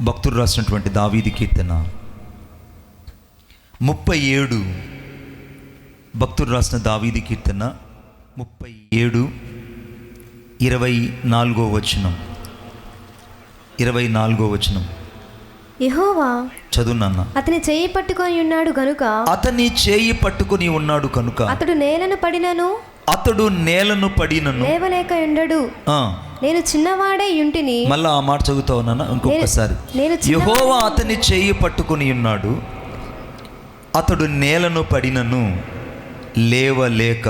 భక్తుడు రాసినటువంటి దావీదు కీర్తన 37. భక్తుడు రాసిన దావీదు కీర్తన 37 24వ వచనం. 24వ వచనం. యెహోవా చదువునన్న. అతని చేయి పట్టుకొని ఉన్నాడు కనుక, అతని చేయి పట్టుకొని ఉన్నాడు కనుక అతడు నేలను పడినను లేవలేక ఉండడు. నేను చిన్నవాడై యుంటిని. మళ్ళా ఆ మాట చదువుతా ఉన్నాను ఇంకొకసారి. యెహోవా అతని చేయి పట్టుకొని ఉన్నాడు, అతడు నేలను పడినను లేవలేక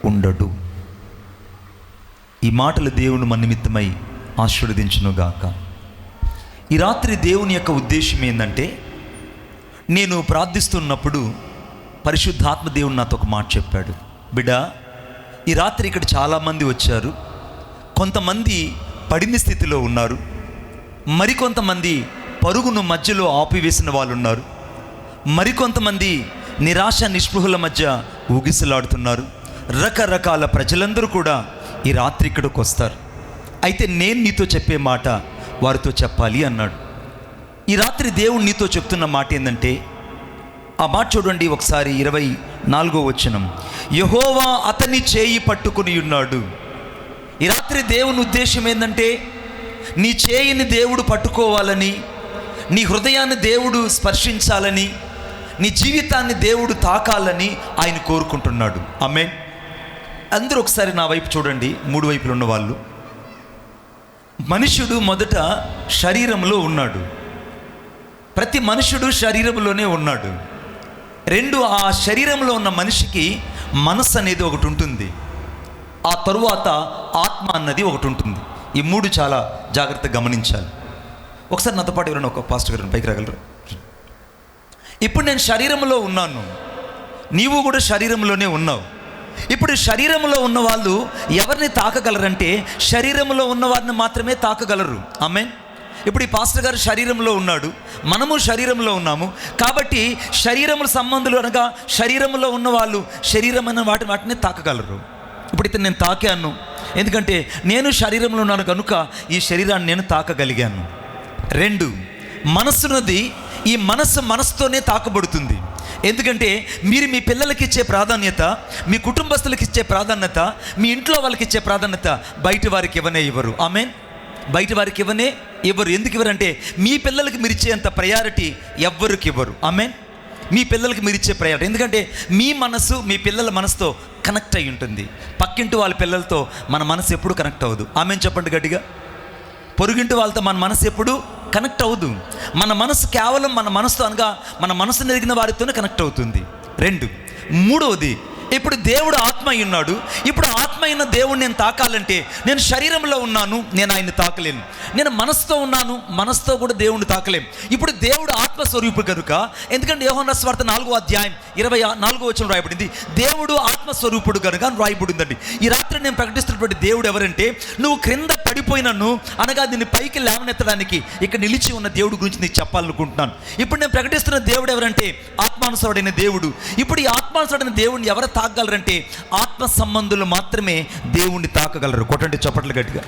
ఉండడు. ఈ మాటలు దేవుని మన నిమిత్తమై ఆశీర్వదించునుగాక. ఈ రాత్రి దేవుని యొక్క ఉద్దేశం ఏంటంటే, నేను ప్రార్థిస్తున్నప్పుడు పరిశుద్ధాత్మ దేవుడు నాతో ఒక మాట చెప్పాడు. బిడ్డ, ఈ రాత్రి ఇక్కడ చాలామంది వచ్చారు. కొంతమంది పడిన స్థితిలో ఉన్నారు, మరికొంతమంది పరుగును మధ్యలో ఆపివేసిన వాళ్ళు ఉన్నారు, మరికొంతమంది నిరాశ నిస్పృహల మధ్య ఊగిసలాడుతున్నారు. రకరకాల ప్రజలందరూ కూడా ఈ రాత్రి ఇక్కడికి వస్తారు. అయితే నేను నీతో చెప్పే మాట వారితో చెప్పాలి అన్నాడు. ఈ రాత్రి దేవుడు నీతో చెప్తున్న మాట ఏంటంటే, ఆ మాట చూడండి ఒకసారి. 24వ వచనం. యెహోవా అతని చేయి పట్టుకుని ఉన్నాడు. ఈ రాత్రి దేవుని ఉద్దేశం ఏంటంటే, నీ చేయిని దేవుడు పట్టుకోవాలని, నీ హృదయాన్ని దేవుడు స్పర్శించాలని, నీ జీవితాన్ని దేవుడు తాకాలని ఆయన కోరుకుంటున్నాడు. ఆమేన్. అందరూ ఒకసారి నా వైపు చూడండి, 3 వైపులు ఉన్న వాళ్ళు. మనుషుడు మొదట శరీరంలో ఉన్నాడు. ప్రతి మనుషుడు శరీరంలోనే ఉన్నాడు. 2, ఆ శరీరంలో ఉన్న మనిషికి మనస్సు అనేది ఒకటి ఉంటుంది, ఆ తరువాత ఆత్మ అన్నది ఒకటి ఉంటుంది. ఈ 3 చాలా జాగ్రత్తగా గమనించాలి. ఒకసారి నాతో పాటు ఎవరైనా ఒక పాస్టర్ గారు పైకి రాగలరు? ఇప్పుడు నేను శరీరంలో ఉన్నాను, నీవు కూడా శరీరంలోనే ఉన్నావు. ఇప్పుడు శరీరంలో ఉన్న వాళ్ళు ఎవరిని తాకగలరంటే, శరీరంలో ఉన్న వారిని మాత్రమే తాకగలరు. ఆమేన్. ఇప్పుడు ఈ పాస్టర్ గారు శరీరంలో ఉన్నాడు, మనము శరీరంలో ఉన్నాము. కాబట్టి శరీరముల సంబంధులు అనగా శరీరంలో ఉన్న వాళ్ళు శరీరమైన వాటిని తాకగలరు. ఇప్పుడు ఇతను నేను తాకాను, ఎందుకంటే నేను శరీరంలో ఉన్నాను కనుక ఈ శరీరాన్ని నేను తాకగలిగాను. 2, మనస్సున్నది. ఈ మనస్సుతోనే తాకబడుతుంది. ఎందుకంటే మీరు మీ పిల్లలకి ఇచ్చే ప్రాధాన్యత, మీ కుటుంబస్తులకి ఇచ్చే ప్రాధాన్యత, మీ ఇంట్లో వాళ్ళకి ఇచ్చే ప్రాధాన్యత బయట వారికి ఇవ్వరు. ఆమేన్. బయట వారికి ఇవ్వరు. ఎందుకు ఇవ్వరంటే, మీ పిల్లలకి మీరు ఇచ్చేంత ప్రయారిటీ ఎవ్వరికి ఇవ్వరు. ఆమేన్. మీ పిల్లలకి మీరు ఇచ్చే ప్రయారిటీ, ఎందుకంటే మీ మనసు మీ పిల్లల మనసుతో కనెక్ట్ అయి ఉంటుంది. పక్కింటి వాళ్ళ పిల్లలతో మన మనసు ఎప్పుడు కనెక్ట్ అవ్వదు. ఆమేన్ చెప్పండి గట్టిగా. పొరుగింటి వాళ్ళతో మన మనసు ఎప్పుడు కనెక్ట్ అవ్వదు. మన మనసు కేవలం మన మనసుతో అనగా మన మనసు ఎరిగిన వారితోనే కనెక్ట్ అవుతుంది. 2, 3వది, ఇప్పుడు దేవుడు ఆత్మ అయి ఉన్నాడు. ఇప్పుడు ఆత్మ అయిన దేవుడు నేను తాకాలంటే, నేను శరీరంలో ఉన్నాను, నేను ఆయన్ని తాకలేను. నేను మనసుతో ఉన్నాను, మనసుతో కూడా దేవుడిని తాకలేం. ఇప్పుడు దేవుడు ఆత్మస్వరూపుడు కనుక, ఎందుకంటే యోహాను సువార్త 4వ అధ్యాయం 24వ వచనం రాయబడింది, దేవుడు ఆత్మస్వరూపుడు కనుక రాయబడిందండి. ఈ రాత్రి నేను ప్రకటిస్తున్నటువంటి దేవుడు ఎవరంటే, నువ్వు క్రింద పడిపోయినను అనగా దీన్ని పైకి లేవనెత్తడానికి ఇక్కడ నిలిచి ఉన్న దేవుడు గురించి నీకు చెప్పాలనుకుంటున్నాను. ఇప్పుడు నేను ప్రకటిస్తున్న దేవుడు ఎవరంటే ఆత్మానుసారుడైన దేవుడు. ఇప్పుడు ఈ ఆత్మానుసారుడైన దేవుడిని ఎవరు తాకగలరంటే, ఆత్మ సంబంధులు మాత్రమే దేవుణ్ణి తాకగలరు. కొట్టండి చప్పట్లు గట్టిగా.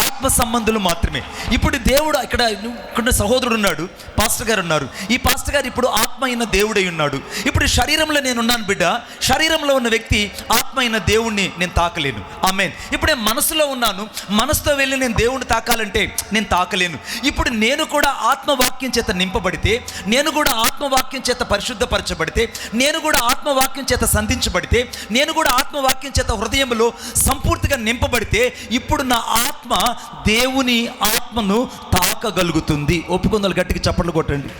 ఆత్మ సంబంధులు మాత్రమే. ఇప్పుడు దేవుడు ఇక్కడ సహోదరుడు ఉన్నాడు, పాస్టర్ గారు ఉన్నారు. ఈ పాస్టర్ గారు ఇప్పుడు ఆత్మ అయిన దేవుడై ఉన్నాడు. ఇప్పుడు శరీరంలో నేను ఉన్నాను బిడ్డ. శరీరంలో ఉన్న వ్యక్తి ఆత్మ అయిన దేవుణ్ణి నేను తాకలేను. ఆమేన్. ఇప్పుడు నేను మనసులో ఉన్నాను, మనసుతో వెళ్ళి నేను దేవుణ్ణి తాకాలంటే నేను తాకలేను. ఇప్పుడు నేను కూడా ఆత్మవాక్యం చేత నింపబడితే, నేను కూడా ఆత్మవాక్యం చేత పరిశుద్ధపరచబడితే, నేను కూడా ఆత్మవాక్యం చేత సంధించబడితే, నేను కూడా ఆత్మవాక్యం చేత హృదయంలో సంపూర్తిగా నింపబడితే, ఇప్పుడు నా ఆత్మ దేవుని ఆత్మను తాకగలుగుతుంది. ఒప్పుకుందాలు గట్టిగా చప్పట్లు కొట్టండి.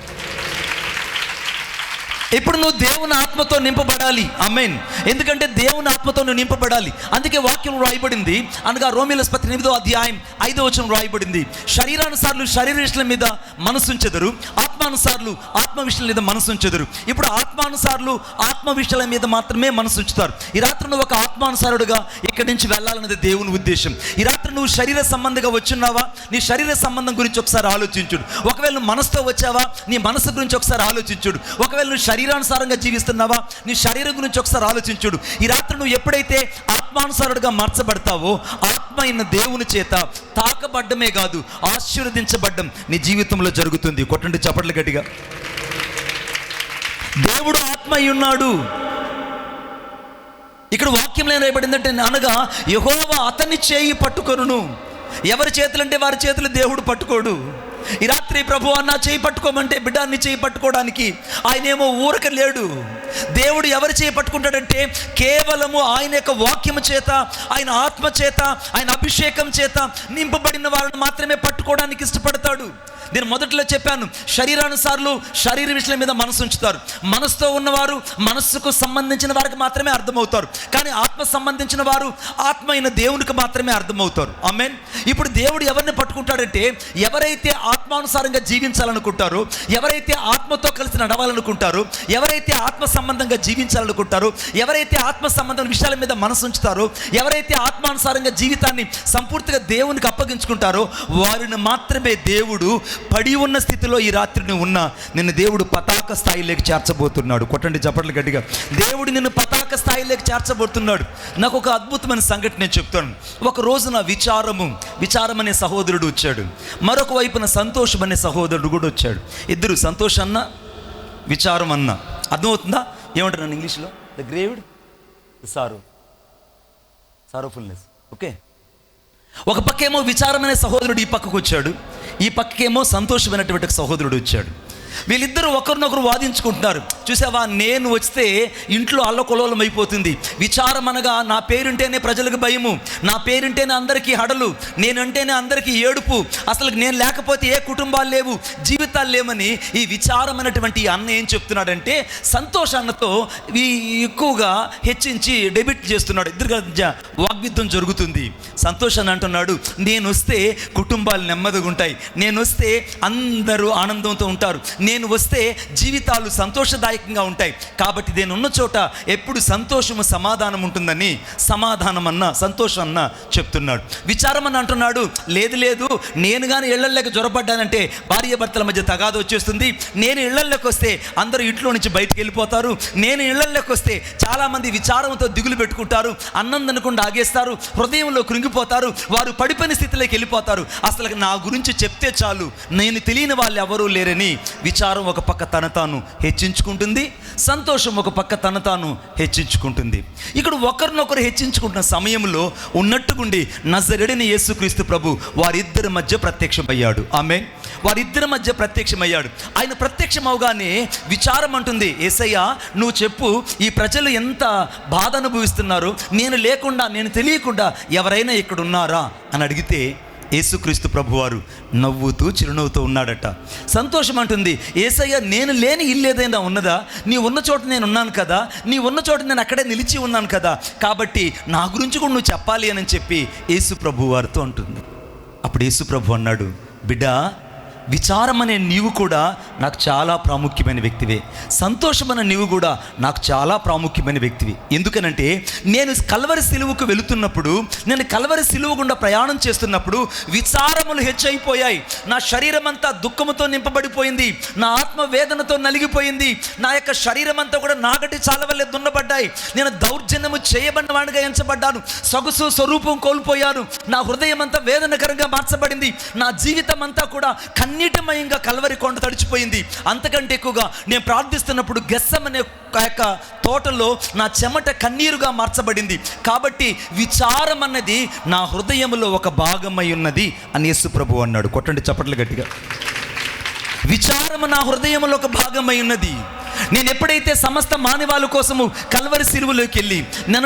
ఇప్పుడు నువ్వు దేవుని ఆత్మతో నింపబడాలి. ఆమేన్. ఎందుకంటే దేవుని ఆత్మతో నువ్వు నింపబడాలి. అందుకే వాక్యం రాయబడింది అనగా రోమీయుల పత్రిక 8వ అధ్యాయం 5వ వచనం రాయబడింది, శరీరానుసారులు శరీర విషయాల మీద మనసు ఉంచెదరు, ఆత్మానుసారులు ఆత్మ విషయాల మీద మనసు ఉంచెదరు. ఇప్పుడు ఆత్మానుసారులు ఆత్మ విషయాల మీద మాత్రమే మనసు ఉంచుతారు. ఈ రాత్రి నువ్వు ఒక ఆత్మానుసారుడుగా ఇక్కడి నుంచి వెళ్ళాలన్నది దేవుని ఉద్దేశం. ఈ రాత్రి నువ్వు శరీర సంబంధంగా వచ్చున్నావా, నీ శరీర సంబంధం గురించి ఒకసారి ఆలోచించుడు. ఒకవేళ నువ్వు మనసుతో వచ్చావా, నీ మనసు గురించి ఒకసారి ఆలోచించుడు. ఒకవేళ నువ్వు శరీరానుసారంగా జీవిస్తున్నావా, నీ శరీరం గురించి ఒకసారి ఆలోచించుడు. ఈ రాత్రి నువ్వు ఎప్పుడైతే ఆత్మ ఆత్మానుసారుడిగా మార్చబడతావో ఆత్మ అయిన దేవుని చేత తాకబడ్డమే కాదు, ఆశీర్వదించబడ్డం నీ జీవితంలో జరుగుతుంది. కొట్టండి చప్పట్లు గట్టిగా. దేవుడు ఆత్మ అయి ఉన్నాడు. ఇక్కడ వాక్యంలో రాయబడిందంటే, అనగా యెహోవా అతని చేయి పట్టుకొనును. ఎవరి చేతులంటే వారి చేతులు దేవుడు పట్టుకోడు. ఈ రాత్రి ప్రభువా నా చేయి పట్టుకోమంటే బిడ్డాన్ని చేయి పట్టుకోవడానికి ఆయనేమో ఊరక లేడు. దేవుడు ఎవరి చేయి పట్టుకుంటాడంటే కేవలము ఆయన యొక్క వాక్యము చేత, ఆయన ఆత్మ చేత, ఆయన అభిషేకం చేత నింపబడిన వారిని మాత్రమే పట్టుకోవడానికి ఇష్టపడతాడు. నేను మొదట్లో చెప్పాను, శరీరానుసారులు శరీర విషయాల మీద మనసు ఉంచుతారు. మనసుతో ఉన్నవారు మనస్సుకు సంబంధించిన వారికి మాత్రమే అర్థమవుతారు. కానీ ఆత్మ సంబంధించిన వారు ఆత్మ అయిన దేవునికి మాత్రమే అర్థమవుతారు. ఆమేన్. ఇప్పుడు దేవుడు ఎవరిని పట్టుకుంటాడంటే ఎవరైతే ఆత్మానుసారంగా జీవించాలనుకుంటారో, ఎవరైతే ఆత్మతో కలిసి నడవాలనుకుంటారో, ఎవరైతే ఆత్మ సంబంధంగా జీవించాలనుకుంటారో, ఎవరైతే ఆత్మ సంబంధం విషయాల మీద మనసు ఉంచుతారో, ఎవరైతే ఆత్మానుసారంగా జీవితాన్ని సంపూర్తిగా దేవునికి అప్పగించుకుంటారో వారిని మాత్రమే దేవుడు పడి ఉన్న స్థితిలో ఈ రాత్రి నువ్వు ఉన్నా నిన్ను దేవుడు పతాక స్థాయిలోకి చేర్చబోతున్నాడు. కొట్టండి చప్పట్లు గట్టిగా. దేవుడు నిన్ను పతాక స్థాయిలోకి చేర్చబోతున్నాడు. నాకు ఒక అద్భుతమైన సంఘటన నేను చెప్తాను. ఒక రోజున విచారం అనే సహోదరుడు వచ్చాడు, మరొక వైపున సంతోషం అనే సహోదరుడు కూడా వచ్చాడు. ఇద్దరు సంతోష్ అన్న, విచారం అన్న. అర్థమవుతుందా ఏమంటారు నన్ను ఇంగ్లీష్లో? ద గ్రేవ్డ్ సారోఫుల్నెస్. ఓకే, ఒక పక్కేమో విచారమైన సహోదరుడు ఈ పక్కకు వచ్చాడు, ఈ పక్కకేమో సంతోషమైనటువంటి సహోదరుడు వచ్చాడు. వీళ్ళిద్దరూ ఒకరినొకరు వాదించుకుంటున్నారు. చూసావా, నేను వస్తే ఇంట్లో అల్లకొలోలం అయిపోతుంది. విచారం అనగా నా పేరుంటేనే ప్రజలకు భయము, నా పేరుంటేనే అందరికీ హడలు, నేనంటేనే అందరికీ ఏడుపు, అసలు నేను లేకపోతే ఏ కుటుంబాలు లేవు, జీవితాలు లేవని ఈ విచారమైనటువంటి అన్న ఏం చెప్తున్నాడంటే సంతోషాన్నతో ఎక్కువగా హెచ్చించి డెబిట్ చేస్తున్నాడు. ఇద్దరు మధ్య వాగ్యుద్ధం జరుగుతుంది. సంతోషాన్ని అంటున్నాడు, నేను వస్తే కుటుంబాలు నెమ్మదిగా ఉంటాయి, నేను వస్తే అందరూ ఆనందంతో ఉంటారు, నేను వస్తే జీవితాలు సంతోషదాయకంగా ఉంటాయి, కాబట్టి నేను ఉన్న చోట ఎప్పుడు సంతోషము సమాధానం ఉంటుందని సమాధానం అన్న సంతోషం అన్న చెప్తున్నాడు. విచారం అని అంటున్నాడు, లేదు నేను కానీ ఇళ్లలోకి జ్వరపడ్డానంటే భార్య భర్తల మధ్య తగాదు వచ్చేస్తుంది, నేను ఇళ్లలోకి వస్తే అందరూ ఇంట్లో నుంచి బయటికి వెళ్ళిపోతారు, నేను ఇళ్లలోకి వస్తే చాలామంది విచారంతో దిగులు పెట్టుకుంటారు, అన్నం తినకుండా ఆగేస్తారు, హృదయంలో కృంగిపోతారు, వారు పడిపోయిన స్థితిలోకి వెళ్ళిపోతారు, అసలు నా గురించి చెప్తే చాలు నేను తెలియని వాళ్ళు ఎవరూ లేరని విచారం ఒక పక్క తన తాను హెచ్చించుకుంటుంది, సంతోషం ఒక పక్క తన తాను హెచ్చించుకుంటుంది. ఇక్కడ ఒకరినొకరు హెచ్చించుకుంటున్న సమయంలో ఉన్నట్టుగుండి నజరేయుడైన యేసుక్రీస్తు ప్రభు వారిద్దరి మధ్య ప్రత్యక్షమయ్యాడు. ఆమేన్. వారిద్దరి మధ్య ప్రత్యక్షమయ్యాడు. ఆయన ప్రత్యక్షమవగానే విచారం అంటుంది, యేసయ్యా నువ్వు చెప్పు, ఈ ప్రజలు ఎంత బాధ అనుభవిస్తున్నారో, నేను లేకుండా నేను తెలియకుండా ఎవరైనా ఇక్కడ ఉన్నారా అని అడిగితే యేసుక్రీస్తు ప్రభువారు నవ్వుతూ చిరునవ్వుతూ ఉన్నాడట. సంతోషం అంటుంది, యేసయ్య నేను లేని ఇల్లు ఏదైనా ఉన్నదా? నీ ఉన్న చోట నేను ఉన్నాను కదా, నీ ఉన్న చోట నేను అక్కడే నిలిచి ఉన్నాను కదా, కాబట్టి నా గురించి కూడా నువ్వు చెప్పాలి అని చెప్పి యేసు ప్రభువారితో అంటుంది. అప్పుడు యేసు ప్రభు అన్నాడు, బిడ్డా, విచారం అనే నీవు కూడా నాకు చాలా ప్రాముఖ్యమైన వ్యక్తివే, సంతోషం అనే నీవు కూడా నాకు చాలా ప్రాముఖ్యమైన వ్యక్తివి. ఎందుకనంటే నేను కల్వరి సిలువకు వెళుతున్నప్పుడు, నేను కల్వరి సిలువ గుండా ప్రయాణం చేస్తున్నప్పుడు విచారములు హెచ్చైపోయాయి. నా శరీరం అంతా దుఃఖముతో నింపబడిపోయింది, నా ఆత్మ వేదనతో నలిగిపోయింది, నా యొక్క శరీరం అంతా కూడా నాగటి చాలవల్లే దున్నబడ్డాయి, నేను దౌర్జన్యము చేయబడిన వాడిగా ఎంచబడ్డాను, సొగసు స్వరూపం కోల్పోయాను, నా హృదయం అంతా వేదనకరంగా మార్చబడింది, నా జీవితం అంతా కూడా కన్నీటిమయంగా కల్వరి కొండ తడిచిపోయింది. అంతకంటే ఎక్కువగా నేను ప్రార్థిస్తున్నప్పుడు గెస్సమనే యొక్క తోటలో నా చెమట కన్నీరుగా మార్చబడింది. కాబట్టి విచారం అన్నది నా హృదయంలో ఒక భాగమై ఉన్నది అని యేసు ప్రభు అన్నాడు. కొట్టండి చప్పట్లు గట్టిగా. విచారము నా హృదయంలో ఒక భాగమై ఉన్నది. నేను ఎప్పుడైతే సమస్త మానవాళి కోసము కల్వరి సిలువలోకి వెళ్ళి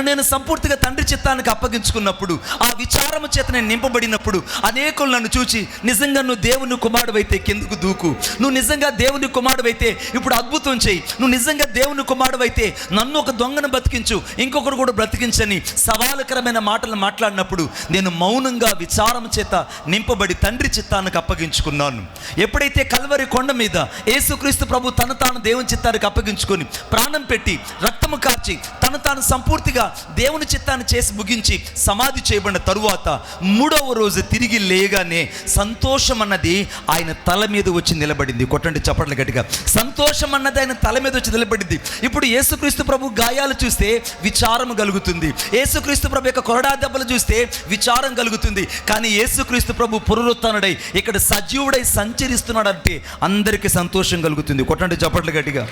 నేను సంపూర్తిగా తండ్రి చిత్తానికి అప్పగించుకున్నప్పుడు, ఆ విచారము చేత నేను నింపబడినప్పుడు అనేకులు నన్ను చూచి నిజంగా నువ్వు దేవుని కుమారుడైతే కిందకు దూకు, నువ్వు నిజంగా దేవుని కుమారుడైతే ఇప్పుడు అద్భుతం చేయి, నువ్వు నిజంగా దేవుని కుమారుడైతే నన్ను ఒక దొంగను బ్రతికించు, ఇంకొకరు కూడా బ్రతికించని సవాలుకరమైన మాటలు మాట్లాడినప్పుడు నేను మౌనంగా విచారం చేత నింపబడి తండ్రి చిత్తానికి అప్పగించుకున్నాను. ఎప్పుడైతే కల్వరి కొండ మీద యేసుక్రీస్తు ప్రభు తను తాను దేవుని చిత్తానికి అప్పగించుకొని ప్రాణం పెట్టి రక్తము కార్చి తను తాను సంపూర్తిగా దేవుని చిత్తాన్ని చేసి ముగించి సమాధి చేయబడిన తరువాత 3వ రోజు తిరిగి లేగానే సంతోషం అన్నది ఆయన తల మీద వచ్చి నిలబడింది. కొట్టండి చప్పట్లు గట్టిగా. సంతోషం అన్నది ఆయన తల మీద వచ్చి నిలబడింది. ఇప్పుడు యేసుక్రీస్తు ప్రభు గాయాలు చూస్తే విచారం కలుగుతుంది, యేసుక్రీస్తు ప్రభు యొక్క కొరడా దెబ్బలు చూస్తే విచారం కలుగుతుంది. కానీ యేసుక్రీస్తు ప్రభు పునరుత్థానుడై ఇక్కడ సజీవుడై సంచరిస్తున్నాడంటే అందరికీ సంతోషం కలుగుతుంది. కొట్టండి చప్పట్లు గట్టిగా.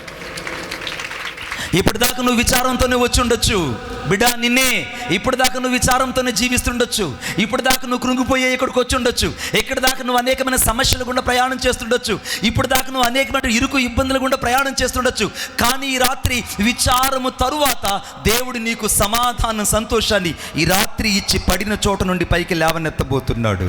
ఇప్పటిదాకా నువ్వు విచారంతోనే వచ్చి ఉండొచ్చు బిడ్డ, నిన్నే ఇప్పటిదాకా నువ్వు విచారంతోనే జీవిస్తుండొచ్చు, ఇప్పటిదాకా నువ్వు కృంగిపోయే ఇక్కడికి వచ్చి ఉండొచ్చు, ఇక్కడ దాకా నువ్వు అనేకమైన సమస్యలు గుండా ప్రయాణం చేస్తుండొచ్చు, ఇప్పుడు దాకా నువ్వు అనేకమైన ఇరుకు ఇబ్బందులు గుండా ప్రయాణం చేస్తుండొచ్చు. కానీ ఈ రాత్రి విచారము తరువాత దేవుడు నీకు సమాధానం, సంతోషాన్ని ఈ రాత్రి ఇచ్చి పడిన చోట నుండి పైకి లేవనెత్తబోతున్నాడు.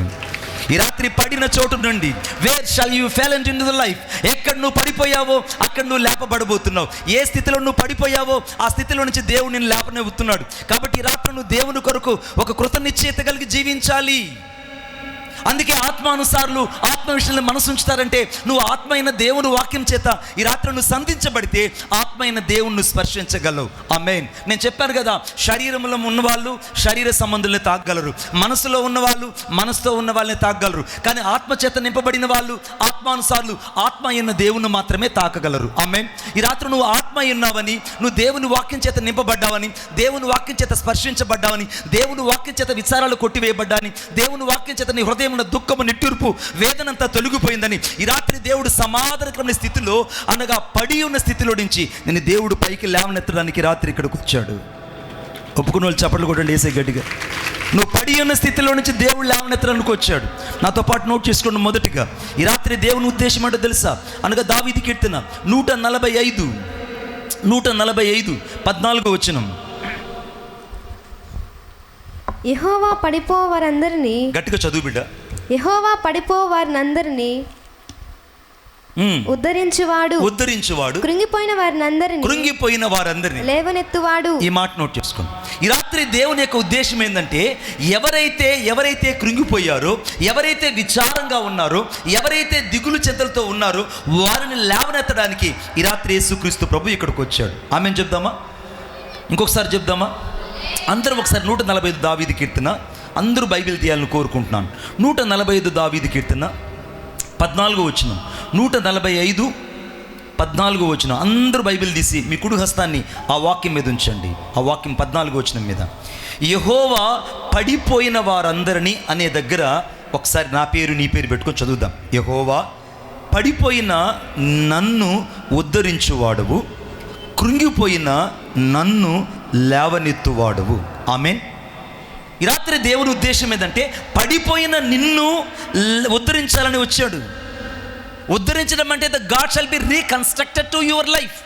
ఈ రాత్రి పడిన చోటు నుండి, where shall you fell into the life, ఎక్కడ నువ్వు పడిపోయావో అక్కడ నువ్వు లేపబడబోతున్నావు. ఏ స్థితిలో నువ్వు పడిపోయావో ఆ స్థితిలో నుంచి దేవుడు నిన్ను లేపనివ్వుతున్నాడు. కాబట్టి ఈ రాత్రి నువ్వు దేవుని కొరకు ఒక కృతనిశ్చయత కలిగి జీవించాలి. అందుకే ఆత్మానుసారులు ఆత్మ విషయంలో మనసు ఉంచుతారంటే నువ్వు ఆత్మ అయిన దేవుని వాక్యం చేత ఈ రాత్రి నువ్వు సంధించబడితే ఆత్మ అయిన దేవుణ్ణి స్పర్శించగలవు. ఆమేన్. నేను చెప్పాను కదా, శరీరంలో ఉన్నవాళ్ళు శరీర సంబంధుల్ని తాకగలరు, మనసులో ఉన్నవాళ్ళు మనసుతో ఉన్న వాళ్ళని తాకగలరు. కానీ ఆత్మ చేత నింపబడిన వాళ్ళు ఆత్మానుసారులు ఆత్మ అయిన దేవుని మాత్రమే తాకగలరు. ఆమేన్. ఈ రాత్రి నువ్వు ఆత్మ ఉన్నావని, నువ్వు దేవుని వాక్యం చేత నింపబడ్డావని, దేవుని వాక్యం చేత స్పర్శించబడ్డావని, దేవుని వాక్యం చేత విచారాలు కొట్టివేయబడ్డాని, దేవుని వాక్యం చేత నీ హృదయం దుఃఖము నిట్టూర్పు వేదనంతా తొలగిపోయిందని ఈ రాత్రి దేవుడు సమాధానకరమైన స్థితిలో, అనగా పడి ఉన్న స్థితిలో నుంచి నేను దేవుడు పైకి లేవనెత్తడానికి రాత్రి ఇక్కడికి వచ్చాడు. ఒప్పుకున్న వాళ్ళు చప్పట్లు కొట్టండి యేసయ్య గట్టిగా. నువ్వు పడి ఉన్న స్థితిలో నుంచి దేవుడు లేవనెత్తడానికి వచ్చాడు. నాతో పాటు నోట్ చేసుకోండి. మొదటిగా ఈ రాత్రి దేవుని ఉద్దేశం ఏంటో తెలుసా? అనగా దావీదు కీర్తన 145 14వ వచనం. యెహోవా పడిపోవారందరినీ, గట్టిగా చదువు బిడ్డ. యెహోవా పడిపోవారినందరినీ ఉద్ధరించువాడు, కృంగిపోయిన వారందరినీ లేవనెత్తువాడు. ఈ మాట నోట్ చేసుకోండి. ఈ రాత్రి దేవుని యొక్క ఉద్దేశం ఏంటంటే, ఎవరైతే కృంగిపోయారో, ఎవరైతే విచారంగా ఉన్నారో, ఎవరైతే దిగులు చింతలతో ఉన్నారో వారిని లేవనెత్తడానికి ఈ రాత్రి యేసుక్రీస్తు ప్రభు ఇక్కడికి వచ్చాడు. ఆమేన్ చెప్దామా? ఇంకొకసారి చెప్దామా? అందరూ ఒకసారి 145 దావీదు కీర్తన, అందరూ బైబిల్ తీయాలని కోరుకుంటున్నాను. 145 దావీదు కీర్తన 14వ వచనం. 145:14 వచనం. అందరూ బైబిల్ తీసి మీ కుడి హస్తాన్ని ఆ వాక్యం మీద ఉంచండి. ఆ వాక్యం 14వ వచనం మీద. యెహోవా పడిపోయిన వారందరినీ అనే దగ్గర ఒకసారి నా పేరు నీ పేరు పెట్టుకొని చదువుదాం. యెహోవా పడిపోయిన నన్ను ఉద్ధరించువాడవు, కృంగిపోయిన నన్ను లేవనెత్తువాడవు. ఆమేన్. ఈ రాత్రి దేవుని ఉద్దేశం ఏంటంటే, పడిపోయిన నిన్ను ఉద్ధరించాలని వచ్చాడు. ఉద్ధరించడం అంటే the God shall be reconstructed to your life.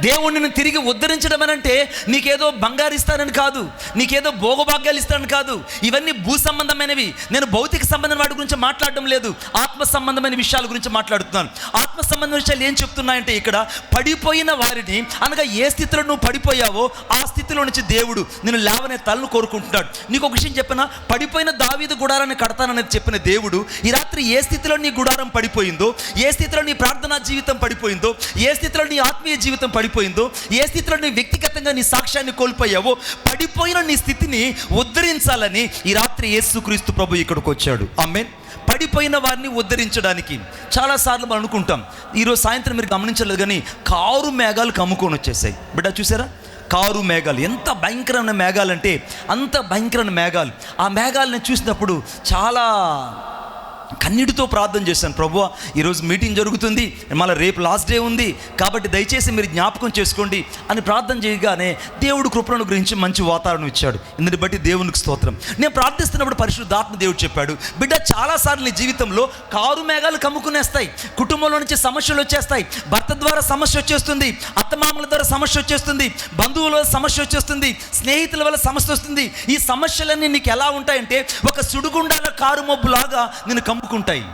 దేవుణ్ణి తిరిగి ఉద్ధరించడం అని అంటే నీకేదో బంగారు ఇస్తానని కాదు, నీకేదో భోగభాగ్యాలు ఇస్తానని కాదు. ఇవన్నీ భూ సంబంధమైనవి. నేను భౌతిక సంబంధమైన వాటి గురించి మాట్లాడడం లేదు, ఆత్మ సంబంధమైన విషయాల గురించి మాట్లాడుతున్నాను. ఆత్మ సంబంధమైన విషయాలు ఏం చెప్తున్నాయంటే, ఇక్కడ పడిపోయిన వారిని, అనగా ఏ స్థితిలో నువ్వు పడిపోయావో ఆ స్థితిలో నుంచి దేవుడు నేను లేవనెత్తాలని కోరుకుంటున్నాడు. నీకు ఒక విషయం చెప్పినా, పడిపోయిన దావీదు గుడారాన్ని కడతాననేది చెప్పిన దేవుడు ఈ రాత్రి ఏ స్థితిలో నీ గుడారం పడిపోయిందో, ఏ స్థితిలో నీ ప్రార్థనా జీవితం పడిపోయిందో, ఏ స్థితిలో నీ ఆత్మీయ జీవితం పడిపోయిందో, ఏ స్థితిలో నీ వ్యక్తిగతంగా నీ సాక్ష్యాన్ని కోల్పోయావో, పడిపోయిన నీ స్థితిని ఉద్ధరించాలని ఈ రాత్రి యేసుక్రీస్తు ప్రభు ఇక్కడికి వచ్చాడు. ఆమేన్. పడిపోయిన వారిని ఉద్ధరించడానికి చాలాసార్లు మనం అనుకుంటాం. ఈరోజు సాయంత్రం మీరు గమనించలేదు కానీ కారు మేఘాలు కమ్ముకొని వచ్చేసాయి. బిడ్డ చూసారా? కారు మేఘాలు ఎంత భయంకరమైన మేఘాలు అంటే అంత భయంకరమైన మేఘాలు. ఆ మేఘాలను చూసినప్పుడు చాలా కన్నీటితో ప్రార్థన చేశాను. ప్రభువా, ఈరోజు మీటింగ్ జరుగుతుంది, మళ్ళీ రేపు లాస్ట్ డే ఉంది, కాబట్టి దయచేసి మీరు జ్ఞాపకం చేసుకోండి అని ప్రార్థన చేయగానే దేవుడు కృపను గురించి మంచి వాతావరణం ఇచ్చాడు. ఇందుని బట్టి దేవునికి స్తోత్రం. నేను ప్రార్థిస్తున్నప్పుడు పరిశుద్ధాత్మ దేవుడు చెప్పాడు, బిడ్డ చాలాసార్లు నీ జీవితంలో కారు మేఘాలు కమ్ముకునేస్తాయి. కుటుంబంలో నుంచి సమస్యలు వచ్చేస్తాయి, భర్త ద్వారా సమస్య వచ్చేస్తుంది, అత్తమామల ద్వారా సమస్య వచ్చేస్తుంది, బంధువుల వల్ల సమస్య వచ్చేస్తుంది, స్నేహితుల వల్ల సమస్య వస్తుంది. ఈ సమస్యలన్నీ నీకు ఎలా ఉంటాయంటే ఒక సుడిగుండాల కారు మబ్బులాగా నేను కమ్ముకుంటాయి.